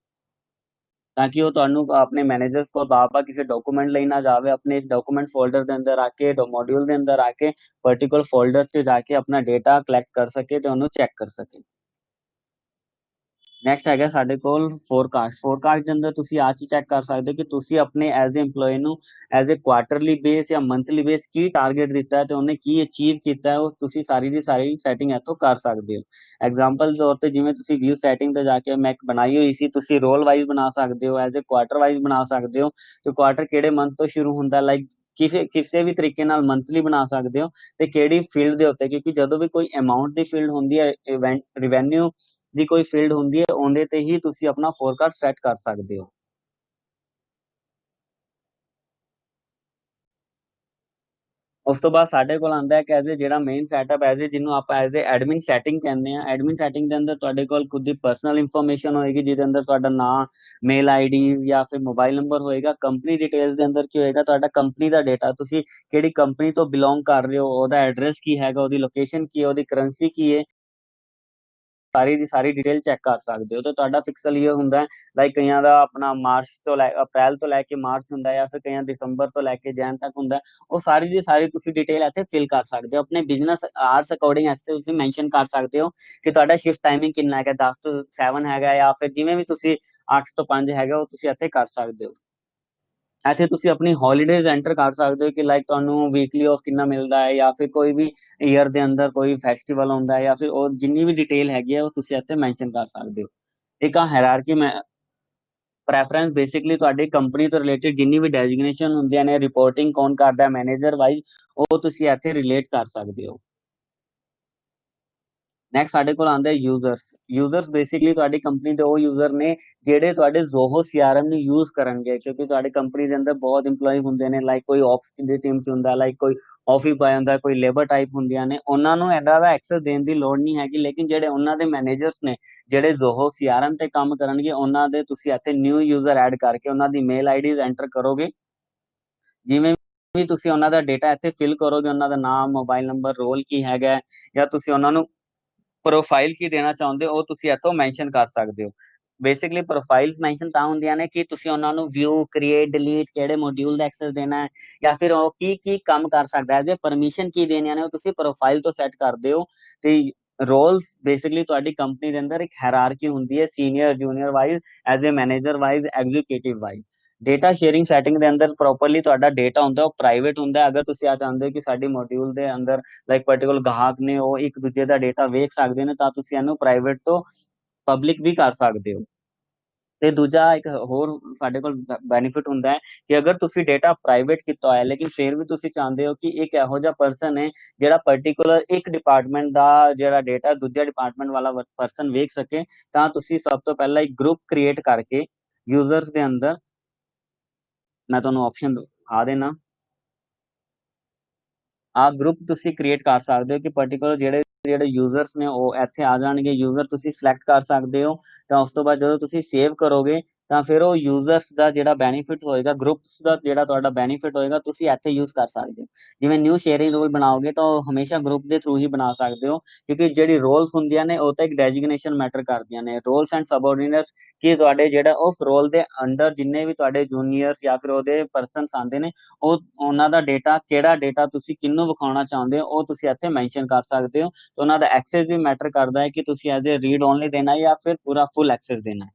ਤਾਂ ਕਿ ਉਹ ਤੁਹਾਨੂੰ ਆਪਣੇ ਮੈਨੇਜਰਸ ਕੋਲ ਬਾਰ-ਬਾਰ ਕਿਸੇ ਡਾਕੂਮੈਂਟ ਲਈ ਨਾ ਜਾਵੇ ਆਪਣੇ ਡਾਕੂਮੈਂਟ ਫੋਲਡਰ ਦੇ ਅੰਦਰ ਆ ਕੇ ਮੋਡਿਊਲ ਦੇ ਅੰਦਰ ਆ ਕੇ ਪਾਰਟਿਕੂਲਰ ਫੋਲਡਰ 'ਚ ਜਾ ਕੇ ਆਪਣਾ ਡੇਟਾ ਕਲੈਕਟ ਕਰ ਸਕੇ ਤੇ ਉਹਨੂੰ ਚੈੱਕ ਕਰ ਸਕੇ। ਨੈਕਸਟ ਹੈਗਾ ਸਾਡੇ ਕੋਲ ਫੋਰਕਾਸਟ ਦੇ ਅੰਦਰ ਤੁਸੀਂ ਆ ਚੀਜ਼ ਚੈੱਕ ਕਰ ਸਕਦੇ ਹੋ ਕਿ ਤੁਸੀਂ ਆਪਣੇ ਐਜ਼ ਏ EMPLOYE ਨੂੰ ਐਜ਼ ਏ ਕੁਆਟਰਲੀ ਬੇਸ ਜਾਂ ਮੰਥਲੀ ਬੇਸ ਕੀ ਟਾਰਗੇਟ ਦਿੱਤਾ ਹੈ ਤੇ ਉਹਨੇ ਕੀ ਅਚੀਵ ਕੀਤਾ ਹੈ ਉਹ ਤੁਸੀਂ ਸਾਰੀ ਦੀ ਸਾਰੀ ਸੈਟਿੰਗ ਇੱਥੋਂ ਕਰ ਸਕਦੇ ਹੋ। ਐਗਜ਼ਾਮਪਲ ਦੇ ਤੌਰ ਤੇ ਜਿਵੇਂ ਤੁਸੀਂ ਵਿਊ ਸੈਟਿੰਗ ਤੇ ਜਾ ਕੇ ਮੈਂ ਇੱਕ ਬਣਾਈ ਹੋਈ ਸੀ ਤੁਸੀਂ ਰੋਲ ਵਾਈਜ਼ ਬਣਾ ਸਕਦੇ ਹੋ ਐਜ਼ ਏ ਕੁਆਟਰ ਵਾਈਜ਼ ਬਣਾ ਸਕਦੇ ਹੋ ਤੇ ਕੁਆਟਰ ਕਿਹੜੇ ਮੰਥ ਤੋਂ ਸ਼ੁਰੂ ਹੁੰਦਾ ਲਾਈਕ ਕਿਸੇ ਵੀ ਤਰੀਕੇ ਨਾਲ ਮੰਥਲੀ ਬਣਾ ਸਕਦੇ ਹੋ ਤੇ ਕਿਹੜੀ ਫੀਲਡ ਦੇ ਉੱਤੇ ਕਿਉਂਕਿ ਜਦੋਂ ਵੀ ਕੋਈ ਅਮਾਉਂਟ ਦੀ ਫੀਲਡ ਹੁੰਦੀ ਹੈ ਇਵੈਂਟ ਰਿਵੈਨਿਊ ਦੀ ਕੋਈ ਫੀਲਡ ਹੁੰਦੀ ਹੈ ਉਹਦੇ ਤੇ ਹੀ ਤੁਸੀਂ ਆਪਣਾ ਫੋਰਕਾਸਟ ਸੈੱਟ ਕਰ ਸਕਦੇ ਹੋ। ਉਸ ਤੋਂ ਬਾਅਦ ਸਾਡੇ ਕੋਲ ਆਉਂਦਾ ਹੈ ਕਿ ਐਜ਼ ਏ ਜਿਹੜਾ ਮੇਨ ਸੈਟਅਪ ਐਜ਼ ਏ ਜਿਹਨੂੰ ਆਪਾਂ ਐਜ਼ ਏ ਐਡਮਿਨ ਸੈਟਿੰਗ ਕਹਿੰਦੇ ਆ ਐਡਮਿਨ ਸੈਟਿੰਗ ਦੇ ਅੰਦਰ ਤੁਹਾਡੇ ਕੋਲ ਖੁਦ ਦੀ ਪਰਸਨਲ ਇਨਫੋਰਮੇਸ਼ਨ ਹੋਏਗੀ ਜਿਹਦੇ ਅੰਦਰ ਤੁਹਾਡਾ ਨਾਮ ਮੇਲ ਆਈਡੀ ਜਾਂ ਫਿਰ ਮੋਬਾਈਲ ਨੰਬਰ ਹੋਏਗਾ। ਕੰਪਨੀ ਡਿਟੇਲਸ ਦੇ ਅੰਦਰ ਕੀ ਹੋਏਗਾ ਤੁਹਾਡਾ ਕੰਪਨੀ ਦਾ ਡੇਟਾ ਤੁਸੀਂ ਕਿਹੜੀ ਕੰਪਨੀ ਤੋਂ ਬਿਲੋਂਗ ਕਰ ਰਹੇ ਹੋ ਉਹਦਾ ਐਡਰੈਸ ਕੀ ਹੈਗਾ ਉਹਦੀ ਲੋਕੇਸ਼ਨ ਕੀ ਹੈ ਉਹਦੀ ਕਰੰਸੀ ਕੀ ਹੈ ਸਾਰੀ ਦੀ ਸਾਰੀ ਡਿਟੇਲ ਚੈੱਕ ਕਰ ਸਕਦੇ ਹੋ। ਤੇ ਤੁਹਾਡਾ ਫਿਕਸਲ ਇਹ ਹੁੰਦਾ ਹੈ ਲਾਈਕ ਕਈਆਂ ਦਾ ਆਪਣਾ ਮਾਰਚ ਤੋਂ ਲੈ ਅਪ੍ਰੈਲ ਤੋਂ ਲੈ ਕੇ ਮਾਰਚ ਹੁੰਦਾ ਜਾਂ ਫਿਰ ਕਈਆਂ ਦਸੰਬਰ ਤੋਂ ਲੈ ਕੇ ਜੈਨ ਤੱਕ ਹੁੰਦਾ ਉਹ ਸਾਰੀ ਦੀ ਸਾਰੀ ਤੁਸੀਂ ਡਿਟੇਲ ਇੱਥੇ ਫਿਲ ਕਰ ਸਕਦੇ ਹੋ ਆਪਣੇ ਬਿਜ਼ਨਸ ਆਵਰਸ ਅਕੋਰਡਿੰਗ ਇੱਥੇ ਤੁਸੀਂ ਮੈਂਸ਼ਨ ਕਰ ਸਕਦੇ ਹੋ ਕਿ ਤੁਹਾਡਾ ਸ਼ਿਫਟ ਟਾਈਮਿੰਗ ਕਿੰਨਾ ਹੈਗਾ 10 ਤੋਂ 7 ਹੈਗਾ ਜਾਂ ਫਿਰ ਜਿਵੇਂ ਵੀ ਤੁਸੀਂ 8 ਤੋਂ 5 ਹੈਗਾ ਉਹ ਤੁਸੀਂ ਇੱਥੇ ਕਰ ਸਕਦੇ ਹੋ। ਇੱਥੇ ਤੁਸੀਂ ਆਪਣੀ ਹੌਲੀਡੇਜ਼ ਐਂਟਰ ਕਰ ਸਕਦੇ ਹੋ ਕਿ ਲਾਈਕ ਤੁਹਾਨੂੰ ਵੀਕਲੀ ਆਫ ਕਿੰਨਾ ਮਿਲਦਾ ਹੈ, ਜਾਂ ਫਿਰ ਕੋਈ ਵੀ ਈਅਰ ਦੇ ਅੰਦਰ ਕੋਈ ਫੈਸਟੀਵਲ ਹੁੰਦਾ ਹੈ, ਜਾਂ ਫਿਰ ਉਹ ਜਿੰਨੀ ਵੀ ਡਿਟੇਲ ਹੈਗੀ ਹੈ ਉਹ ਤੁਸੀਂ ਇੱਥੇ ਮੈਂਸ਼ਨ ਕਰ ਸਕਦੇ ਹੋ। ਇੱਕ ਆ ਹਾਇਰਾਰਕੀ ਮੈਂ ਪ੍ਰੈਫਰੈਂਸ ਬੇਸਿਕਲੀ ਤੁਹਾਡੀ ਕੰਪਨੀ ਤੋਂ ਰਿਲੇਟਡ ਜਿੰਨੀ ਵੀ ਡੈਜ਼ਿਗਨੇਸ਼ਨ ਹੁੰਦੀਆਂ ਨੇ, ਰਿਪੋਰਟਿੰਗ ਕੌਣ ਕਰਦਾ ਮੈਨੇਜਰ ਵਾਈਜ਼, ਉਹ ਤੁਸੀਂ ਇੱਥੇ ਰਿਲੇਟ ਕਰ ਸਕਦੇ ਹੋ। ਨੈਕਸਟ ਸਾਡੇ ਕੋਲ ਆਉਂਦਾ ਯੂਜ਼ਰਸ। ਯੂਜ਼ਰਸ ਬੇਸਿਕਲੀ ਤੁਹਾਡੀ ਕੰਪਨੀ ਦੇ ਉਹ ਯੂਜ਼ਰ ਨੇ ਜਿਹੜੇ ਤੁਹਾਡੇ ਜ਼ੋਹੋ ਸੀਆਰਐਮ ਨੂੰ ਯੂਜ਼ ਕਰਨਗੇ, ਕਿਉਂਕਿ ਤੁਹਾਡੀ ਕੰਪਨੀ ਦੇ ਅੰਦਰ ਬਹੁਤ EMPLOYE ਹੁੰਦੇ ਨੇ, ਲਾਈਕ ਕੋਈ ਆਫਿਸ ਦੀ ਟੀਮ ਚ ਹੁੰਦਾ, ਲਾਈਕ ਕੋਈ ਆਫਿਸ ਬਾਏ ਹੁੰਦਾ, ਕੋਈ ਲੇਬਰ ਟਾਈਪ ਹੁੰਦੀਆਂ ਨੇ, ਉਹਨਾਂ ਨੂੰ ਇਹਨਾਂ ਦਾ ਐਕਸੈਸ ਦੇਣ ਦੀ ਲੋੜ ਨਹੀਂ ਹੈਗੀ। ਲੇਕਿਨ ਜਿਹੜੇ ਉਹਨਾਂ ਦੇ ਮੈਨੇਜਰਸ ਨੇ ਜਿਹੜੇ ਜ਼ੋਹੋ ਸੀਆਰਐਮ ਤੇ ਕੰਮ ਕਰਨਗੇ, ਉਹਨਾਂ ਦੇ ਤੁਸੀਂ ਇੱਥੇ ਨਿਊ ਯੂਜ਼ਰ ਐਡ ਕਰਕੇ ਉਹਨਾਂ ਦੀ ਮੇਲ ਆਈਡੀਜ਼ ਐਂਟਰ ਕਰੋਗੇ। ਜਿਵੇਂ ਵੀ ਤੁਸੀਂ ਉਹਨਾਂ ਦਾ ਡੇਟਾ ਇੱਥੇ ਫਿਲ ਕਰੋਗੇ, ਉਹਨਾਂ ਦਾ ਨਾਮ, ਮੋਬਾਈਲ ਨੰਬਰ, ਰੋਲ ਕੀ ਹੈਗਾ, ਜਾਂ ਤੁਸੀਂ ਉਹਨਾਂ ਨੂੰ ਪ੍ਰੋਫਾਈਲ ਕੀ ਦੇਣਾ ਚਾਹੁੰਦੇ ਹੋ, ਉਹ ਤੁਸੀਂ ਇੱਥੋਂ ਮੈਂਸ਼ਨ ਕਰ ਸਕਦੇ ਹੋ। ਬੇਸਿਕਲੀ ਪ੍ਰੋਫਾਈਲਸ ਮੈਂਸ਼ਨ ਤਾਂ ਹੁੰਦੀਆਂ ਨੇ ਕਿ ਤੁਸੀਂ ਉਹਨਾਂ ਨੂੰ ਵਿਊ, ਕ੍ਰੀਏਟ, ਡਿਲੀਟ, ਕਿਹੜੇ ਮੋਡਿਊਲ ਦਾ ਐਕਸੈਸ ਦੇਣਾ ਹੈ, ਜਾਂ ਫਿਰ ਉਹ ਕੀ ਕੀ ਕੰਮ ਕਰ ਸਕਦਾ ਹੈ, ਜੇ ਪਰਮਿਸ਼ਨ ਕੀ ਦੇਣੀਆਂ ਨੇ ਉਹ ਤੁਸੀਂ ਪ੍ਰੋਫਾਈਲ ਤੋਂ ਸੈੱਟ ਕਰਦੇ ਹੋ। ਤੇ ਰੋਲਸ ਬੇਸਿਕਲੀ ਤੁਹਾਡੀ ਕੰਪਨੀ ਦੇ ਅੰਦਰ ਇੱਕ ਹਾਇਰਾਰਕੀ ਹੁੰਦੀ ਹੈ, senior, junior wise, as a manager wise, executive wise. Data sharing setting ਦੇ ਅੰਦਰ ਪ੍ਰੋਪਰਲੀ ਤੁਹਾਡਾ ਡੇਟਾ ਹੁੰਦਾ ਉਹ ਪ੍ਰਾਈਵੇਟ ਹੁੰਦਾ। ਅਗਰ ਤੁਸੀਂ ਆ ਚਾਹੁੰਦੇ ਹੋ ਕਿ ਸਾਡੀ ਮੋਡਿਊਲ ਦੇ ਅੰਦਰ ਲਾਈਕ ਪਾਰਟਿਕੂਲਰ ਗਾਹਕ ਨੇ ਉਹ ਇੱਕ ਦੂਜੇ ਦਾ ਡੇਟਾ ਵੇਖ ਸਕਦੇ ਨੇ, ਤਾਂ ਤੁਸੀਂ ਇਹਨੂੰ ਪ੍ਰਾਈਵੇਟ ਤੋਂ ਪਬਲਿਕ ਵੀ ਕਰ ਸਕਦੇ ਹੋ। ਤੇ ਦੂਜਾ ਇੱਕ ਹੋਰ ਸਾਡੇ ਕੋਲ ਬੈਨੀਫਿਟ ਹੁੰਦਾ ਹੈ ਕਿ ਅਗਰ ਤੁਸੀਂ ਡੇਟਾ ਪ੍ਰਾਈਵੇਟ ਕੀਤਾ ਹੋਇਆ ਲੇਕਿਨ ਫਿਰ ਵੀ ਤੁਸੀਂ ਚਾਹੁੰਦੇ ਹੋ ਕਿ ਇੱਕ ਇਹੋ ਜਿਹਾ ਪਰਸਨ ਹੈ ਜਿਹੜਾ ਪਾਰਟਿਕੂਲਰ ਇੱਕ ਡਿਪਾਰਟਮੈਂਟ ਦਾ ਜਿਹੜਾ ਡੇਟਾ ਦੂਜਾ ਡਿਪਾਰਟਮੈਂਟ ਵਾਲਾ ਪਰਸਨ ਵੇਖ ਸਕੇ, ਤਾਂ ਤੁਸੀਂ ਸਭ ਤੋਂ ਪਹਿਲਾਂ ਇੱਕ ਗਰੁੱਪ ਕ੍ਰੀਏਟ ਕਰਕੇ ਯੂਜ਼ਰਸ ਦੇ ਅੰਦਰ, ਮੈਂ ਤੁਹਾਨੂੰ ਆਪਸ਼ਨ ਆ ਦੇਣਾ, ਆ ਗਰੁੱਪ ਤੁਸੀਂ ਕ੍ਰੀਏਟ ਕਰ ਸਕਦੇ ਹੋ ਕਿ ਪਾਰਟਿਕੂਲਰ ਜਿਹੜੇ ਜਿਹੜੇ ਯੂਜ਼ਰਸ ਨੇ ਉਹ ਇੱਥੇ ਆ ਜਾਣਗੇ। ਯੂਜ਼ਰ ਤੁਸੀਂ ਸਿਲੈਕਟ ਕਰ ਸਕਦੇ ਹੋ, ਤਾਂ ਉਸ ਤੋਂ ਬਾਅਦ ਜਦੋਂ ਤੁਸੀਂ ਸੇਵ ਕਰੋਗੇ ਤਾਂ ਫਿਰ ਉਹ ਯੂਜ਼ਰਸ ਦਾ ਜਿਹੜਾ ਬੈਨੀਫਿਟ ਹੋਏਗਾ, ਗਰੁੱਪਸ ਦਾ ਜਿਹੜਾ ਤੁਹਾਡਾ ਬੈਨੀਫਿਟ ਹੋਏਗਾ, ਤੁਸੀਂ ਇੱਥੇ ਯੂਜ਼ ਕਰ ਸਕਦੇ ਹੋ। ਜਿਵੇਂ ਨਿਊ ਸ਼ੇਅਰਿੰਗ ਰੂਲ ਬਣਾਓਗੇ ਤਾਂ ਉਹ ਹਮੇਸ਼ਾ ਗਰੁੱਪ ਦੇ ਥਰੂ ਹੀ ਬਣਾ ਸਕਦੇ ਹੋ, ਕਿਉਂਕਿ ਜਿਹੜੀ ਰੋਲਸ ਹੁੰਦੀਆਂ ਨੇ ਉਹ ਤਾਂ ਇੱਕ ਡੈਜਿਗਨੇਸ਼ਨ ਮੈਟਰ ਕਰਦੀਆਂ ਨੇ। ਰੋਲਸ ਐਂਡ ਸਬਆਰਡੀਨੇਟਸ ਕਿ ਤੁਹਾਡੇ ਜਿਹੜਾ ਉਸ ਰੋਲ ਦੇ ਅੰਡਰ ਜਿੰਨੇ ਵੀ ਤੁਹਾਡੇ ਜੂਨੀਅਰਸ ਜਾਂ ਫਿਰ ਉਹਦੇ ਪਰਸਨਸ ਆਉਂਦੇ ਨੇ, ਉਹ ਉਹਨਾਂ ਦਾ ਡੇਟਾ, ਕਿਹੜਾ ਡੇਟਾ ਤੁਸੀਂ ਕਿਹਨੂੰ ਵਿਖਾਉਣਾ ਚਾਹੁੰਦੇ ਹੋ, ਉਹ ਤੁਸੀਂ ਇੱਥੇ ਮੈਂਸ਼ਨ ਕਰ ਸਕਦੇ ਹੋ। ਤੇ ਉਹਨਾਂ ਦਾ ਐਕਸੈਸ ਵੀ ਮੈਟਰ ਕਰਦਾ ਹੈ ਕਿ ਤੁਸੀਂ ਐਜ਼ ਅ ਰੀਡ ਓਨਲੀ ਦੇਣਾ ਹੈ ਜਾਂ ਫਿਰ ਪੂਰਾ ਫੁੱਲ ਐਕਸੈਸ ਦੇਣਾ ਹੈ।